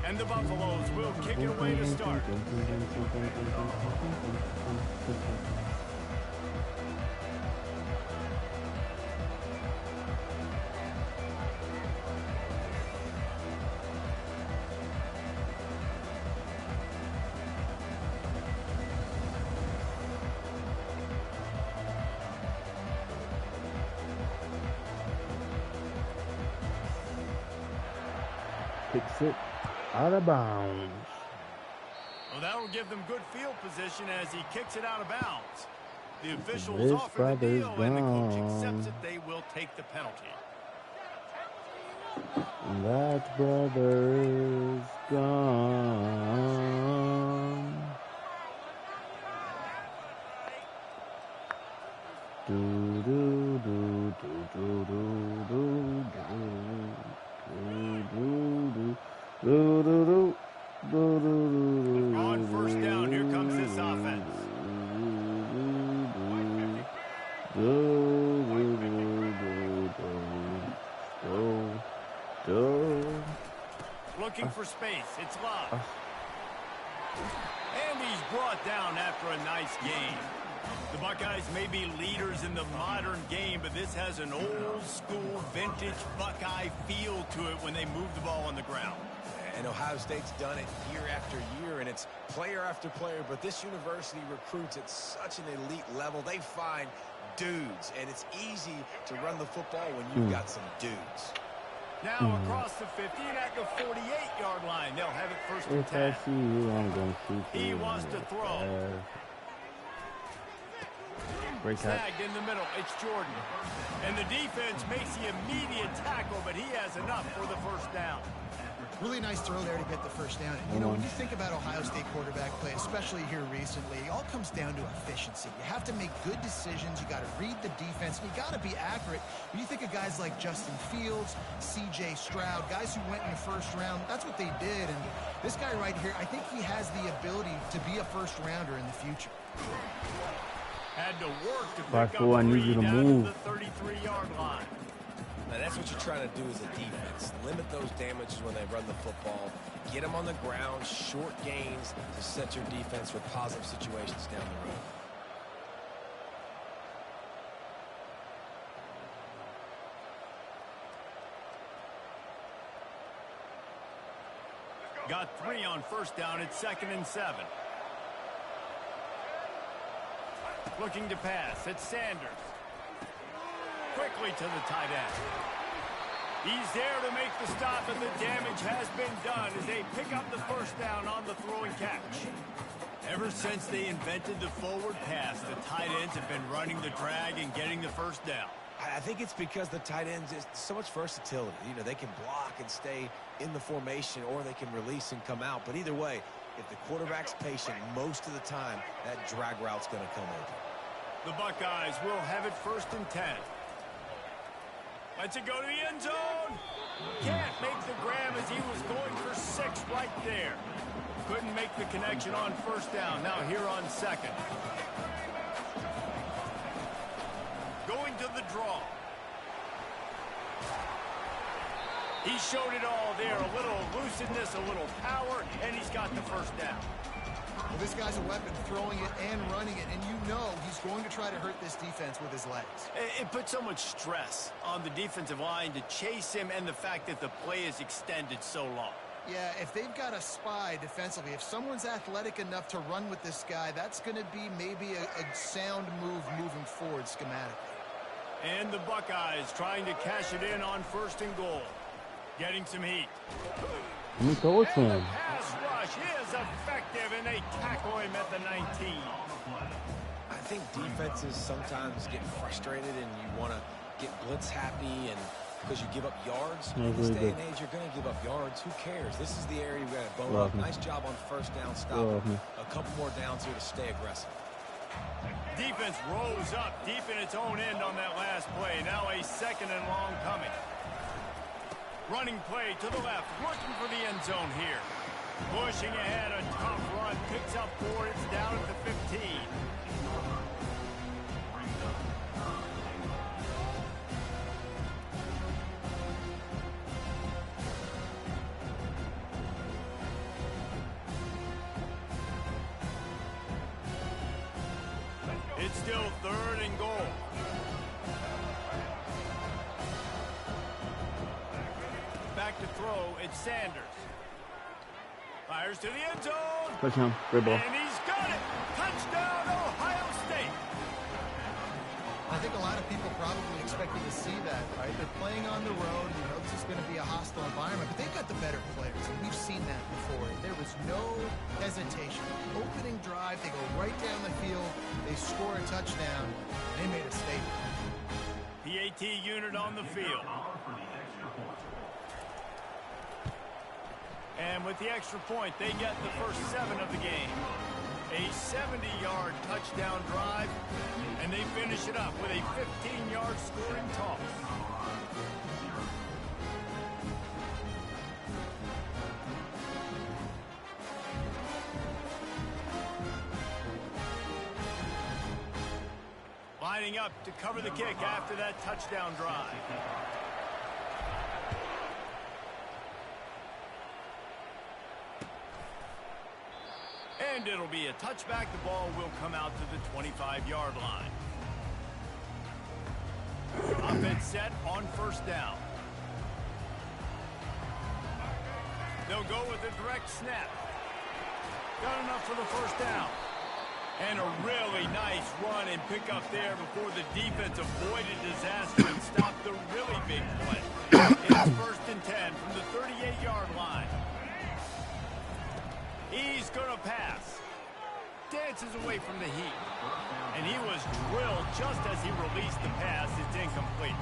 And the Buffaloes will kick it away to start. Kicks it out of bounds. Well, that will give them good field position as he kicks it out of bounds. The officials offer the deal, and the coach accepts it. They will take the penalty. That brother is gone. Do do do do do do do do. On first down, here comes this offense. Looking for space. It's Love. And he's brought down after a nice game. The Buckeyes may be leaders in the modern game, but this has an old-school, vintage Buckeye feel to it when they move the ball on the ground. And Ohio State's done it year after year, and it's player after player. But this university recruits at such an elite level. They find dudes, and it's easy to run the football when you've got some dudes. Now across the 50 and at the 48-yard line. They'll have it first and 10. If I see you, I'm going to shoot you. He wants to throw. Great catch. Snagged in the middle. It's Jordan. And the defense makes the immediate tackle, but he has enough for the first down. Really nice throw there to get the first down. You know, when you think about Ohio State quarterback play, especially here recently, it all comes down to efficiency. You have to make good decisions. You got to read the defense. And you got to be accurate. When you think of guys like Justin Fields, C.J. Stroud, guys who went in the first round, that's what they did. And this guy right here, I think he has the ability to be a first rounder in the future. Had to work to By pick four, up I need you to move. the 33-yard line. Now, that's what you're trying to do as a defense. Limit those damages when they run the football. Get them on the ground, short gains to set your defense for positive situations down the road. Got 3 on first down. It's 2nd and 7. Looking to pass. It's Sanders. Quickly to the tight end. He's there to make the stop, and the damage has been done as they pick up the first down on the throwing catch. Ever since they invented the forward pass, the tight ends have been running the drag and getting the first down. I think it's because the tight ends is so much versatility. You know, they can block and stay in the formation, or they can release and come out. But either way, if the quarterback's patient most of the time, that drag route's going to come open. The Buckeyes will have it 1st and 10. Let's it go to the end zone. Can't make the grab as he was going for 6 right there. Couldn't make the connection on first down. Now here on second. Going to the draw. He showed it all there. A little elusiveness, a little power, and he's got the first down. Well, this guy's a weapon, throwing it and running it, and you know he's going to try to hurt this defense with his legs. It puts so much stress on the defensive line to chase him, and the fact that the play is extended so long. Yeah, if they've got a spy defensively, if someone's athletic enough to run with this guy, that's going to be maybe a sound move moving forward schematically. And the Buckeyes trying to cash it in on first and goal. Getting some heat. Let me throw it to him. Pass rush is effective, and they tackle him at the 19. I think defenses sometimes get frustrated and you want to get blitz happy and because you give up yards. In this day and age, you're going to give up yards. Who cares? This is the area you've got to bone up. Nice job on first down stop. A couple more downs here to stay aggressive. Defense rose up deep in its own end on that last play. Now a second and long coming. Running play to the left, looking for the end zone here. Pushing ahead, a tough run, picks up 4, it's down at the 15. It's still third and goal. Back to throw, it's Sanders. Fires to the end zone. Touchdown. Great ball. And he's got it. Touchdown, Ohio State. I think a lot of people probably expected to see that, right? They're playing on the road. You know, this is going to be a hostile environment, but they've got the better players, and we've seen that before. There was no hesitation. Opening drive, they go right down the field, they score a touchdown, and they made a statement. PAT unit on the field. And with the extra point, they get the first 7 of the game. A 70-yard touchdown drive, and they finish it up with a 15-yard scoring toss. Lining up to cover the kick after that touchdown drive. And it'll be a touchback. The ball will come out to the 25-yard line. Offense set on first down. They'll go with a direct snap. Got enough for the first down. And a really nice run and pick up there before the defense avoided disaster and stopped the really big play. It's first and 10 from the 38-yard line. He's going to pass. Dances away from the heat. And he was drilled just as he released the pass. It's incomplete.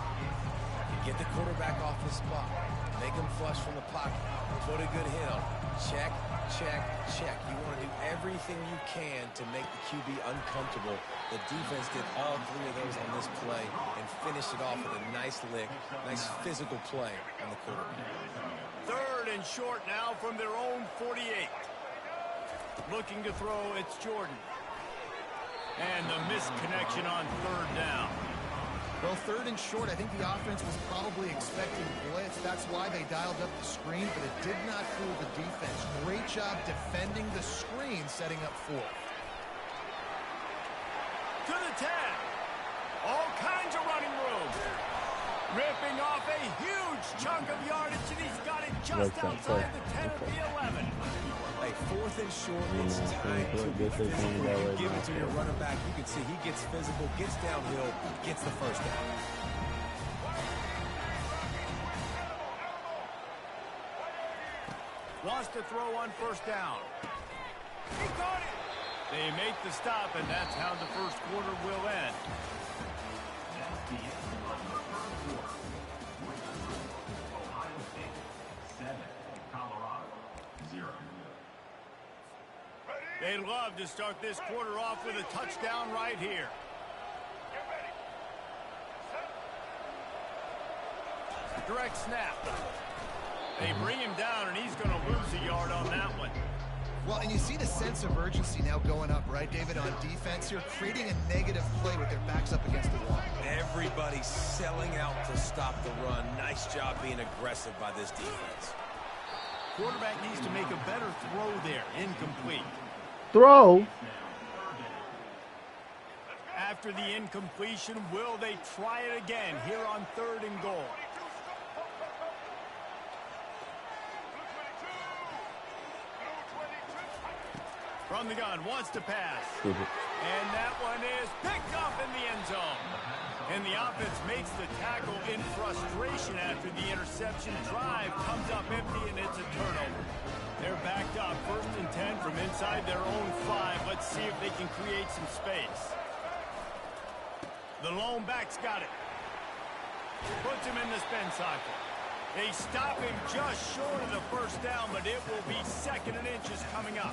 Get the quarterback off his spot. Make him flush from the pocket. Put a good hit on him. Check, check, check. You want to do everything you can to make the QB uncomfortable. The defense did all 3 of those on this play and finished it off with a nice lick, nice physical play on the quarterback. Third and short now from their own 48. Looking to throw, it's Jordan. And the missed connection on third down. Well, third and short, I think the offense was probably expecting blitz. That's why they dialed up the screen, but it did not fool the defense. Great job defending the screen, setting up fourth. To the 10. All kinds of running room. Ripping off a huge chunk of yardage, and he's got it just outside the 10 of the 11. Hey, fourth and short, it's time to be physical. You give it to your running back. You can see he gets physical, gets downhill, gets the first down. Wants to throw on first down. He got it. They make the stop, and that's how the first quarter will end. They'd love to start this quarter off with a touchdown right here. Direct snap. They bring him down, and he's going to lose a yard on that one. Well, and you see the sense of urgency now going up, right, David, on defense here, creating a negative play with their backs up against the wall. Everybody's selling out to stop the run. Nice job being aggressive by this defense. Quarterback needs to make a better throw there. Incomplete. Throw? After the incompletion, will they try it again here on 3rd and goal? From the gun, wants to pass. And that one is picked up in the end zone. And the offense makes the tackle in frustration after the interception. Drive comes up empty, and it's a turnover. They're backed up, 1st and 10 from inside their own 5. Let's see if they can create some space. The lone back's got it. Puts him in the spin cycle. They stop him just short of the 1st down, but it will be 2nd and inches coming up.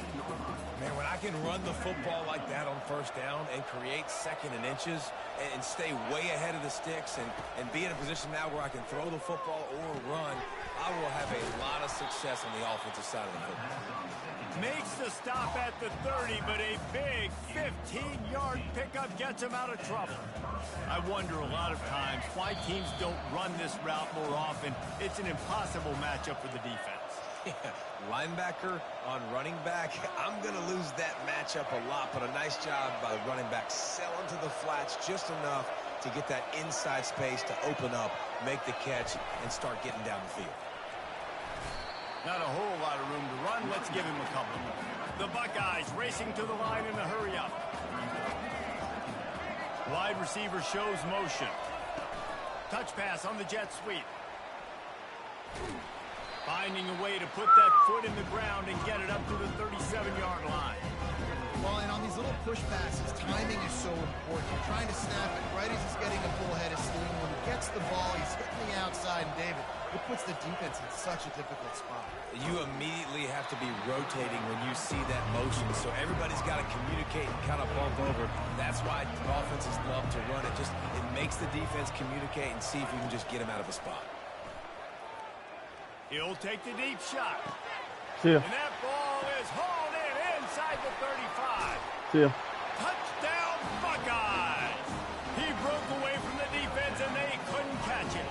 Man, when I can run the football like that on 1st down and create 2nd and inches and stay way ahead of the sticks and be in a position now where I can throw the football or run, I will have a lot of success on the offensive side of the football. Makes the stop at the 30, but a big 15-yard pickup gets him out of trouble. I wonder a lot of times why teams don't run this route more often. It's an impossible matchup for the defense. Yeah, linebacker on running back. I'm going to lose that matchup a lot, but a nice job by the running back selling to the flats just enough to get that inside space to open up, make the catch, and start getting down the field. Not a whole lot of room to run. Let's give him a couple. The Buckeyes racing to the line in a hurry-up. Wide receiver shows motion. Touch pass on the jet sweep. Finding a way to put that foot in the ground and get it up to the 37-yard line. Well, and on these little push passes, timing is so important. You're trying to snap it right as he's getting a full head of steam. When he gets the ball, he's hitting the outside, and David, it puts the defense in such a difficult spot. You immediately have to be rotating when you see that motion, so everybody's got to communicate and kind of bump over. That's why offenses love to run it. It makes the defense communicate and see if you can just get him out of a spot. He'll take the deep shot. See ya. And that ball is hauled in inside the 35. See ya. Touchdown, Buckeyes! He broke away from the defense, and they couldn't catch it.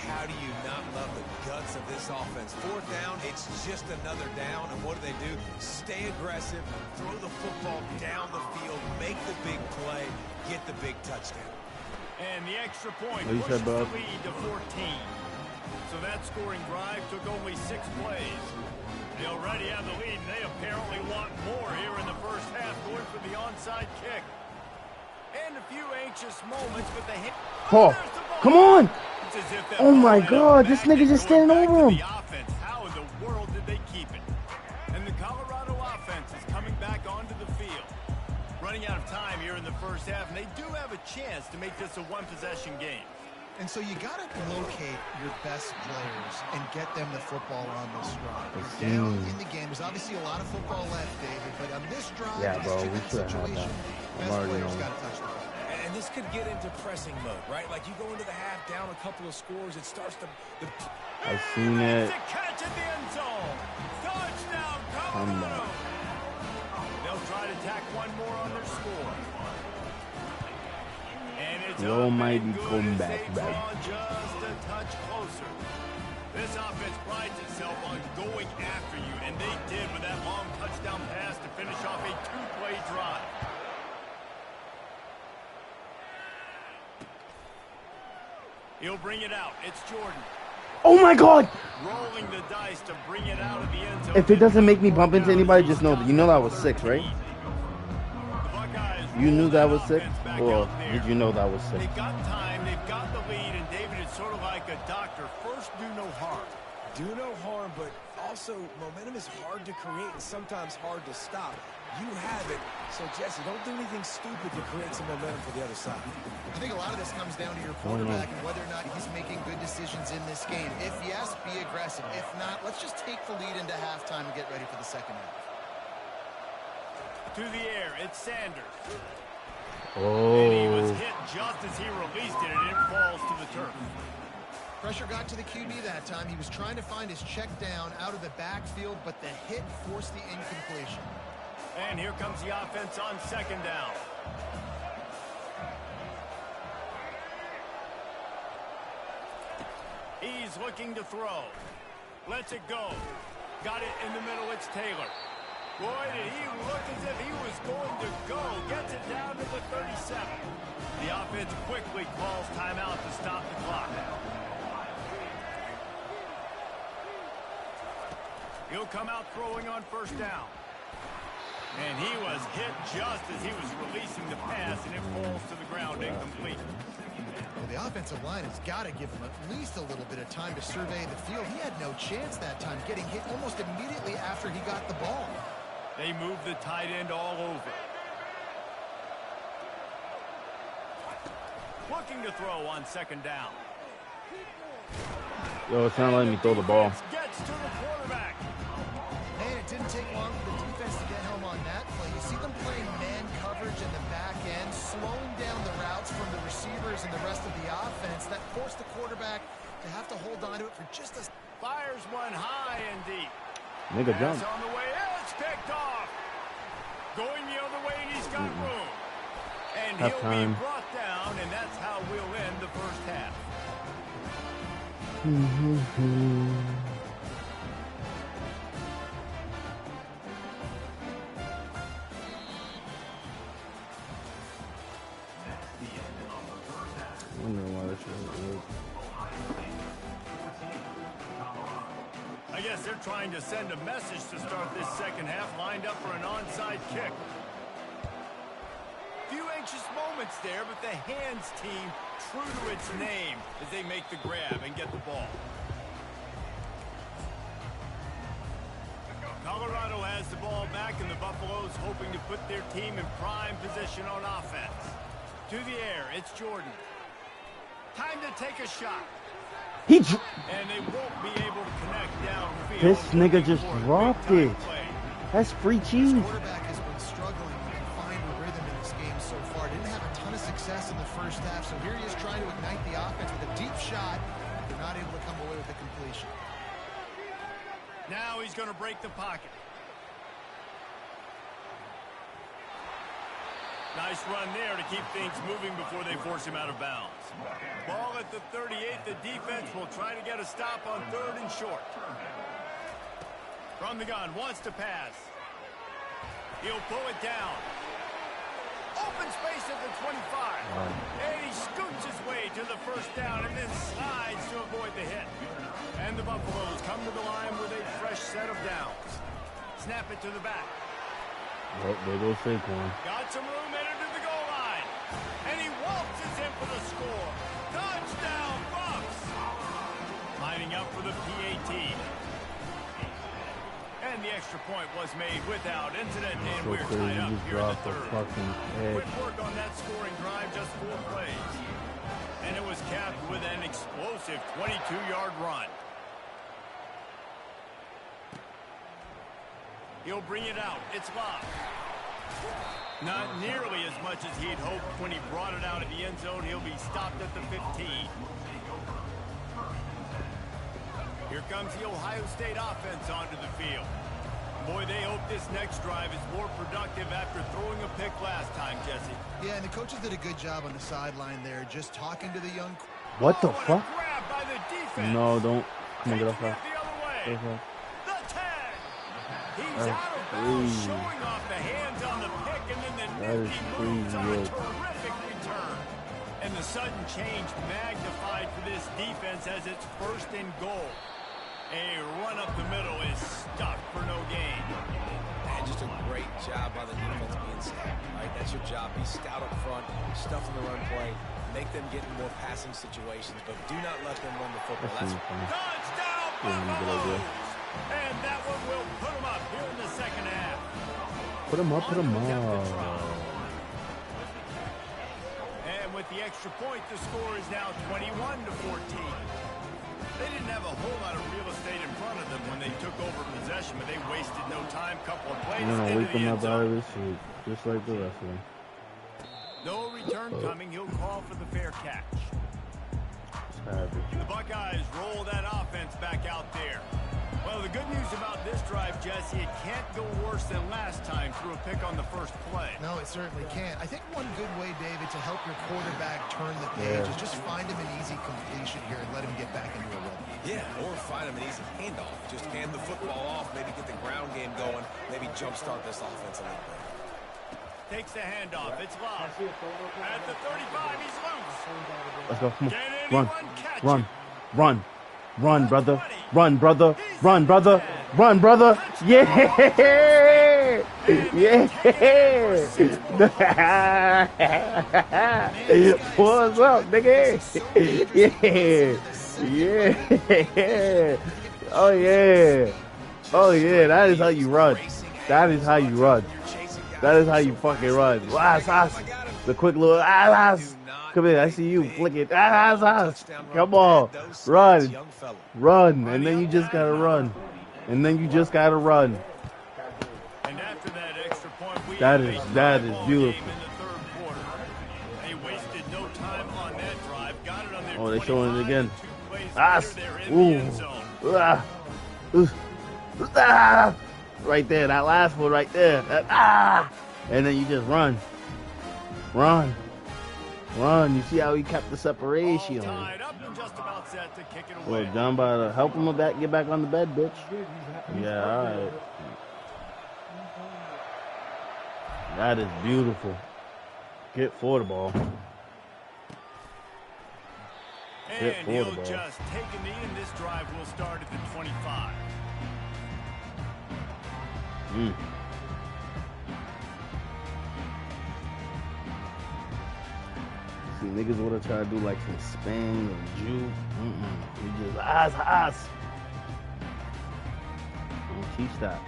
How do you not love the guts of this offense? 4th down, it's just another down, and what do? Stay aggressive, throw the football down the field, make the big play, get the big touchdown. And the extra point What you pushes said, the bud? lead to 14. So that scoring drive took only 6 plays. They already have the lead, and they apparently want more here in the 1st half, going for the onside kick. And a few anxious moments, but the hit. Oh, There's the ball. come on! It's as if that Oh my ball God, ended this up nigga just going standing back over to him. the offense. How in the world did they keep it? And the Colorado offense is coming back onto the field. Running out of time here in the 1st half, and they do have a chance to make this a one-possession game. And so you got to locate your best players and get them the football on this drive. You're down in the game. There's obviously a lot of football left, David, but on this drive, Yeah, this bro, we two-minute should have had situation, that. I'm best already players on. got to touch the ball. And this could get into pressing mode, right? Like you go into the half down a couple of scores, it starts to... I seen it. It's a catch in the end zone. Touchdown, Colorado. They'll try to tack one more on their score. And it's The up almighty and good comeback, as they baby. draw just a touch closer. This offense prides itself on going after you, and they did with that long touchdown pass to finish off a 2-play drive. He'll bring it out. It's Jordan. Oh my God! Rolling the dice to bring it out of the end zone. If it doesn't make me bump into anybody, just know that you know that was 6, right? You knew that was 6? Or did you know that was 6? They've got time, they've got the lead, and David, it's sort of like a doctor. First, do no harm. Do no harm, but also momentum is hard to create and sometimes hard to stop. You have it, so Jesse, don't do anything stupid to create some momentum for the other side. I think a lot of this comes down to your quarterback and whether or not he's making good decisions in this game. If yes, be aggressive. If not, let's just take the lead into halftime and get ready for the second half. To the air, it's Sanders. And he was Oh. hit just as he released it, and it falls to the turf. Pressure got to the QB that time. He was trying to find his check down out of the backfield, but the hit forced the incompletion. And here comes the offense on second down. He's looking to throw. Lets it go. Got it in the middle. It's Taylor. Boy, did he look as if he was going to go. Gets it down to the 37. The offense quickly calls timeout to stop the clock. He'll come out throwing on first down. And he was hit just as he was releasing the pass, and it falls to the ground incomplete. Well, the offensive line has got to give him at least a little bit of time to survey the field. He had no chance that time, getting hit almost immediately after he got the ball. They move the tight end all over. Looking to throw on second down. Yo, it's not letting me throw the ball. Gets to the quarterback. And it didn't take long for the defense to get home on that play. You see them playing man coverage in the back end, slowing down the routes from the receivers and the rest of the offense. That forced the quarterback to have to hold on to it for just a... Fires one high and deep. Nigga jump. Pass on the way. It's picked off. Going the other way, and he's got room. And he'll be brought down, and that's how we'll end the first half. I wonder why this shit is. I guess they're trying to send a message to start this second half, lined up for an onside kick. Few anxious moments there, but the hands team true to its name as they make the grab and get the ball. Colorado has the ball back, and the Buffaloes hoping to put their team in prime position on offense. To the air, it's Jordan. Time to take a shot. And they won't be able to connect downfield. This nigga just dropped it. That's free cheese. This quarterback has been struggling to find a rhythm in this game so far. Didn't have a ton of success in the first half, so here he is trying to ignite the offense with a deep shot. They're not able to come away with the completion. Now he's going to break the pocket. Nice run there to keep things moving before they force him out of bounds. Ball at the 38. The defense will try to get a stop on third and short. From the gun, wants to pass. He'll pull it down. Open space at the 25. And he scoots his way to the first down and then slides to avoid the hit. And the Buffaloes come to the line with a fresh set of downs. Snap it to the back. Oh, there goes Saquon. Got some room, headed to the goal line. And he waltzes in for the score. Touchdown, Bucks! Lining up for the PAT. And the extra point was made without incident, and So we're crazy, tied up he just here in the dropped a third. fucking head. Quick work on that scoring drive, just 4 plays. And it was capped with an explosive 22-yard run. He'll bring it out. It's locked. Not nearly as much as he'd hoped when he brought it out of the end zone. He'll be stopped at the 15. Here comes the Ohio State offense onto the field. Boy, they hope this next drive is more productive after throwing a pick last time, Jesse. Yeah, and the coaches did a good job on the sideline there, just talking to the young... What the What a fuck? grab by the defense. No, don't. Come on, get off Taking that. it the other way. Get off that. The tag. He's That's out of bounds, crazy. showing off the hands on the pick, and then the That is nifty crazy, moves on yo. a terrific return. And the sudden change magnified for this defense as it's first and goal. A run up the middle is stuck for no gain. And just a great job by the defense being stout. Right, that's your job. Be stout up front, stuff in the run play, make them get in more passing situations, but do not let them run the football. That's That's funny. Touchdown, Yeah, good idea. Buffaloes! And that one will put them up here in the second half. Put him up, put him On to attempt the up. try. And with the extra point, the score is now 21-14. They didn't have a whole lot of real estate in front of them when they took over possession, but they wasted no time. Couple of plays I'm gonna into wake the him end up out of zone. his sleep, just like the rest of them. No return coming. He'll call for the fair catch. The Buckeyes roll that offense back out there. Well, the good news about this drive, Jesse, it can't go worse than last time through a pick on the first play. No, it certainly can't. I think one good way, David, to help your quarterback turn the page is just find him an easy completion here and let him get back into a rhythm. Yeah, or find him an easy handoff. Just hand the football off, maybe get the ground game going, maybe jumpstart this offense a little bit. Takes the handoff. It's lost. At the 35, he's loose. Let's go. Come on. Can Run. anyone catch Run. him? Run. Run, brother. Run, brother. Run, brother. Run, brother. Yeah. Yeah. What's up, nigga? Yeah. Yeah. Oh, yeah. Oh, yeah. That is how you run. That is how you run. That is how you fucking run. The quick little come here, I see you. Flick it. Come on. Run. Run. And then you just gotta run. And then you just gotta run. And after that extra point, That is beautiful. They wasted no time on that drive. Got it on their Oh, they're showing it again. 2 plays later, they're in the end zone. Right there, that last one right there. And then you just run. Run. Run. You see how he kept the separation. All tied up and just about set to kick it Well, away. John about to help him back, get back on the bed, bitch. Yeah, all right. That is beautiful. Get for the ball. Hit And for he'll the ball. just take a knee, and this drive will start at the 25. See, niggas wanna try to do like some spin or juke. You just ass. Don't teach that.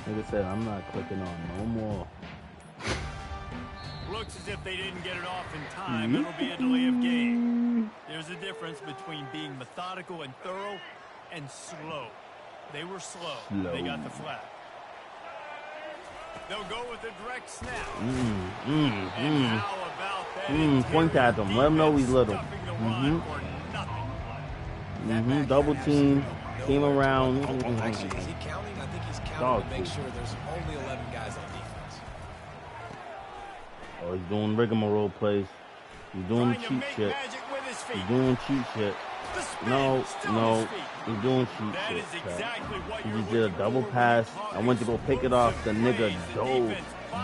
Like I said, I'm not clicking on no more. Looks as if they didn't get it off in time. It'll be a delay of game. There's a difference between being methodical and thorough and slow. They were slow. They got the flag. They'll go with a direct snap. And how about that? Point at him. Let him know he's little. Double team. Came around. Actually, is he counting? I think he's counting to make sure there's only 11 guys on defense. Oh, he's doing rigmarole plays. He's doing the cheat shit. He's doing cheat shit. No. He's doing cheat shit. He just did a double pass. I went to go pick it off. The nigga dove,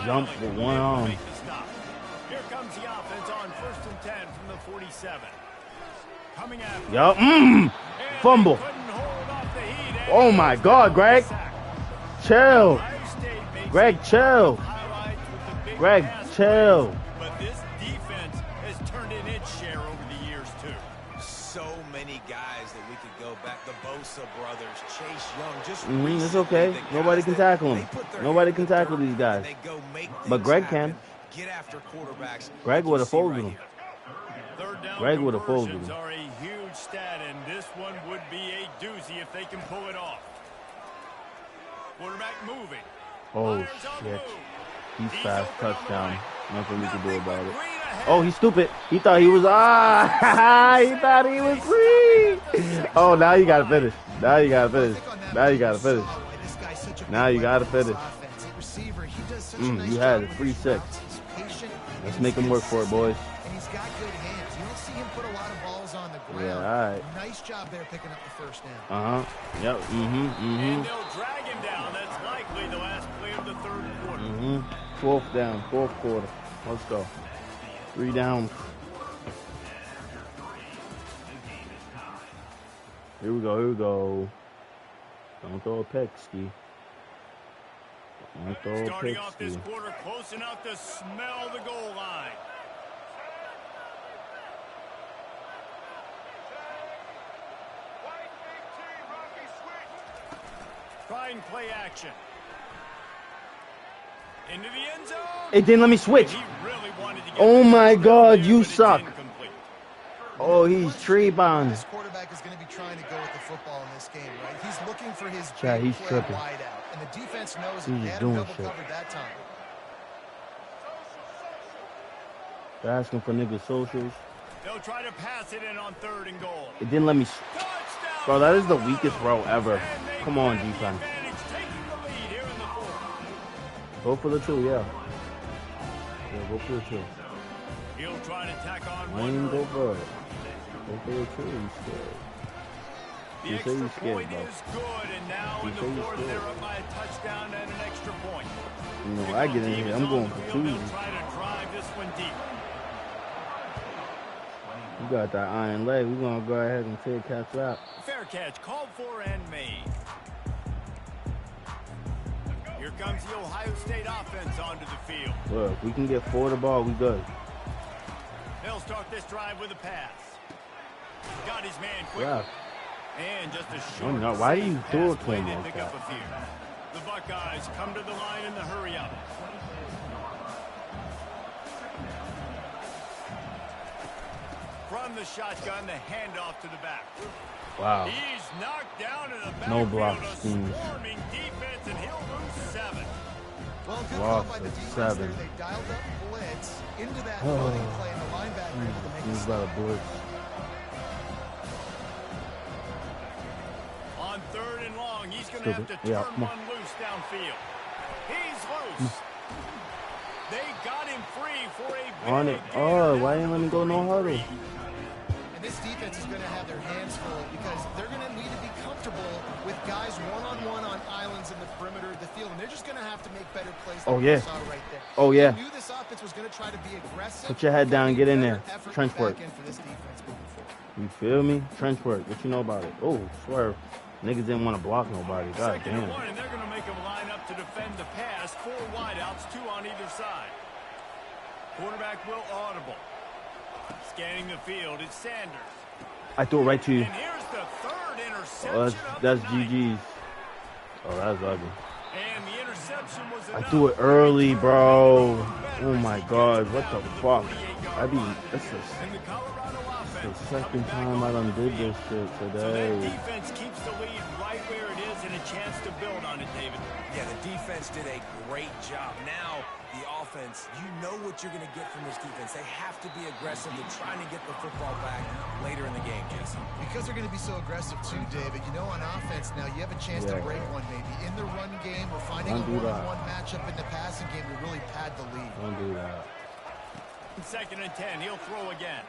jumped with one arm. Here comes the offense on 1st and 10 from the 47. Coming after. Yup. Fumble. Oh my God, Greg. Chill. Greg, chill. Greg, chill. But this defense has turned in its share over the years too. So many guys that we could go back. The Bosa brothers, Chase Young, just It's okay. Nobody can tackle him. Nobody can tackle these guys. But Greg can. Get after quarterbacks. Greg would have folded him. Third down Greg would have folded conversions him. are a huge stat, and this one would be a doozy if they can pull it off. Quarterback moving. Oh Fires on the shit. move. He's fast. open on the Touchdown. right. Nothing we can do about it. Green ahead. Oh, he's stupid. He thought he was he thought he was free. Oh, now you gotta finish. Now you gotta finish. Now you gotta finish. Now you gotta finish. You had it. 3-6. Let's make him work for it, boys. And he's got good hands. You don't see him put a lot of balls on the ground. Yeah, all right. Nice job there picking up the first down. Yep. And they'll drag him down. That's likely the last play of the third quarter. Fourth down. Fourth quarter. Let's go. 3 down. Here we go. Don't throw a pick, Ski. Don't throw a Starting pick, off this Ski. quarter close enough to smell the goal line. Trying play action. Into the end zone. It didn't let me switch. He really wanted to get Oh the my ball God, there, you but it's suck. incomplete. Oh, he's tree bound. This quarterback is going to be trying to go with the football in this game, right? He's looking for his Yeah, big he's play tripping. wide out, and the defense knows He's they had doing him double shit. covered that time. They're asking for niggas socials. They'll try to pass it in on 3rd and goal. It didn't let me. Touchdown, Bro, that is the weakest row Colorado. ever. And they Come on, grab the defense. advantage, taking the lead here in the 4th. Go for the 2, yeah. Yeah, go for the 2. He'll try to tack on I one. ain't go for it. Go for the 2, he's scared. The You say extra he's scared, point bro. is good, and now You in say the he's 4th, scared. they're up by a touchdown and an extra point. You know, I get in here, I'm going for 2. They'll try to drive this one deep. You got that iron leg. We're going to go ahead and take catch up. Fair catch, called for and made. Here comes the Ohio State offense onto the field. Look, if we can get 4 the ball, we good. They'll start this drive with a pass. Got his man quick. Yeah. And just a Oh, short no, why do safe you pass throw it to play him to like pick that? up a few. The Buckeyes come to the line in the hurry up. From the shotgun, the handoff to the back. Wow. He's knocked down in the No backfield. block A schemes. swarming defense, and he'll lose 7. Well, good Lost call by the at defense 7. there. They dialed up blitz into that Oh. running play, and the linebacker able to make He's a about stop. to blitz. On 3rd and long, he's going to have to Stupid. Yeah, turn come on. one loose downfield. He's loose. They got him free for a On big it. gain. Oh, why didn't let me go no huddle? And this defense is going to have their hands full because they're going to need to be comfortable with guys one-on-one on islands in the perimeter of the field, and they're just going to have to make better plays than Oh, we yeah. saw right there. Oh, yeah. They knew this offense was going to try to be aggressive. Put your head down and get in there. Effort Trench back work. in for this defense moving forward. You feel me? Trench work. What you know about it? Oh, swerve. Niggas didn't want to block nobody. God 2nd and damn. 1, and they're going to make them line up to defend the pass. 4 wideouts, 2 on either side. Quarterback will audible. Scanning the field, it's Sanders. I threw it right to you. And here's the 3rd interception Oh, of that's the night. GG's. Oh, that's ugly. And the interception was I enough. threw it early, bro. Oh my God, what the fuck? This is And the Colorado the offense second time I done did this shit So that today. defense keeps the lead right where it is and a chance to build on it, David. Yeah, the defense did a great job. Now, the offense, you know what you're going to get from this defense. They have to be aggressive. They're trying to get the football back later in the game, Jason. Because they're going to be so aggressive too, David. You know, on offense now, you have a chance to Yeah. break one maybe. In the run game, we're finding Don't a do that. one-on-one matchup in the passing game to really pad the lead. Don't do that. 2nd and 10, he'll throw again.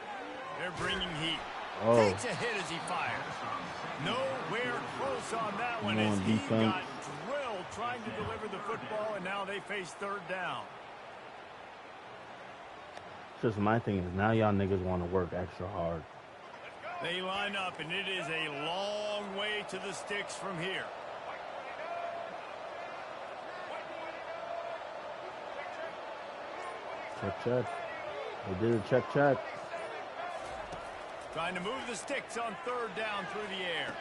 They're bringing heat. Oh. Takes a hit as he fires. Nowhere close on that one Come as on, he defense. got drilled trying to deliver the football, and now they face 3rd down. Just my thing is now y'all niggas want to work extra hard. They line up, and it is a long way to the sticks from here. Check. They did a check. Trying to move the sticks on 3rd down through the air.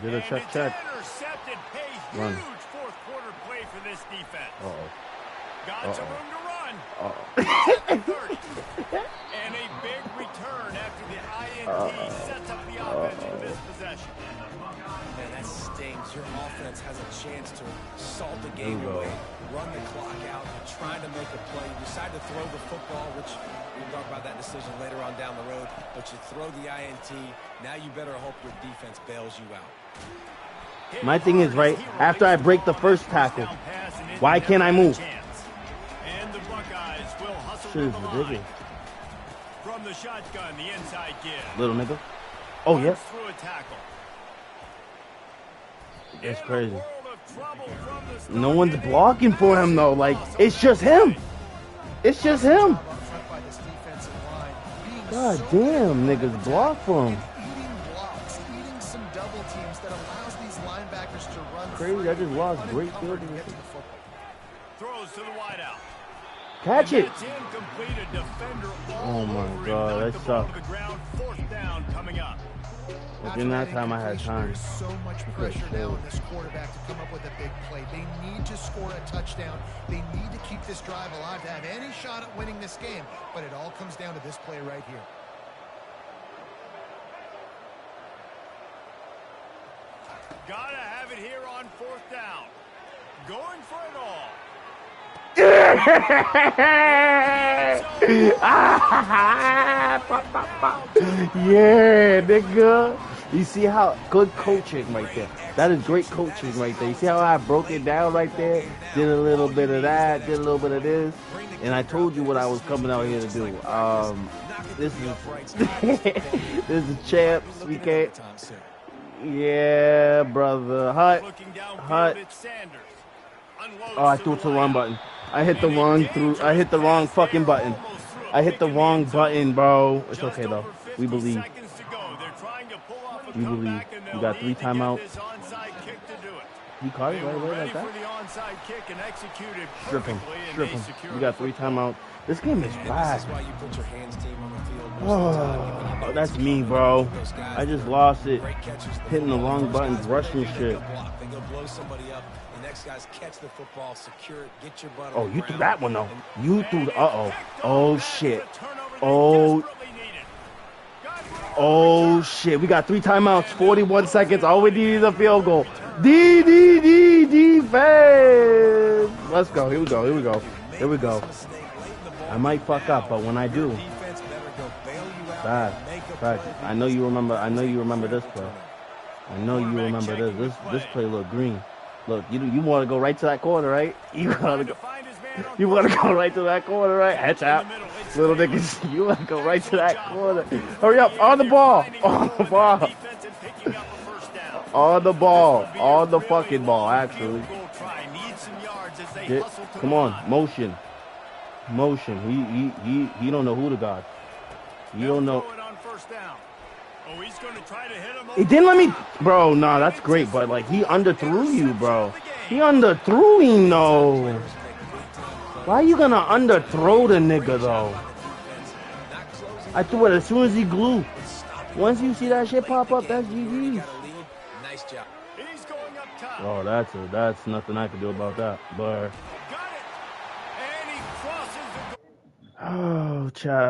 They did a And check. it's intercepted. A huge Run. 4th quarter play for this defense. Uh-oh. Got some room to run. Uh-oh. 30. And a big return after the INT sets up the offense for this possession. Man, that stings. Your offense has a chance to salt the game There you go. away, run the clock out, you're trying to make a play. You decide to throw the football, which we'll talk about that decision later on down the road, but you throw the INT. Now you better hope your defense bails you out. My thing is, right, after I break the first tackle, why can't I move? And the Buckeyes will hustle Shit is to the line. ridiculous. From the shotgun, the inside give. Little nigga. Oh, yeah. Runs through a tackle. That's In a crazy. world of trouble from the start, No one's and a blocking for him, though. Like, it's just him. It's just him. Up front by this defensive line, being God so damn, good niggas block for him. and eating blocks, eating some double teams that allows these linebackers to run Crazy, free, I just lost great unencumbered field to get to position. the football. throws to the wideout. Catch And it. that's incomplete. A defender all Oh my over him. God, Knocked that the ball sucked. to the ground. 4th down coming up. But in that time, I had Incompletion, time. There's so much pressure now on this quarterback to come up with a big play. They need to score a touchdown. They need to keep this drive alive to have any shot at winning this game. But it all comes down to this play right here. Gotta have it here on 4th down. Going for it all. Yeah, nigga. You see how good coaching right there. That is great coaching right there. You see how I broke it down right there? Did a little bit of that, did a little bit of this, and I told you what I was coming out here to do. This is this is champs. We can't. Yeah, brother. Hut. Oh, I threw it to the wrong button. I hit the wrong fucking button. I hit the wrong button, bro. It's okay though. We believe. We believe. We got 3 timeouts. He caught it right like that. Strip him. We got 3 timeouts. This game is fast. Oh, that's me, bro. I just lost it. Hitting the wrong buttons, rushing shit. Oh, you threw that one though. You threw the Oh shit. Oh shit. We got 3 timeouts, 41 seconds. All we need is a field goal. Defense. Let's go. Here we go. I might fuck up, but when I do, bad. I know you remember this play. I know you remember this. This play look green. Look, you want to go right to that corner, right? You want to go right to that corner, right? Heads out. Little niggas, you want to go right to that corner. Hurry up. On the ball. On the fucking ball, actually. Come on. Motion. He don't know who to guard. You don't know. He didn't let me, bro. Nah, that's great, but like he underthrew you, bro. He underthrew him, though. Why are you gonna underthrow the nigga though? I threw it as soon as he glued. Once you see that shit pop up, that's GG. Oh, that's nothing I can do about that, but. Oh, child.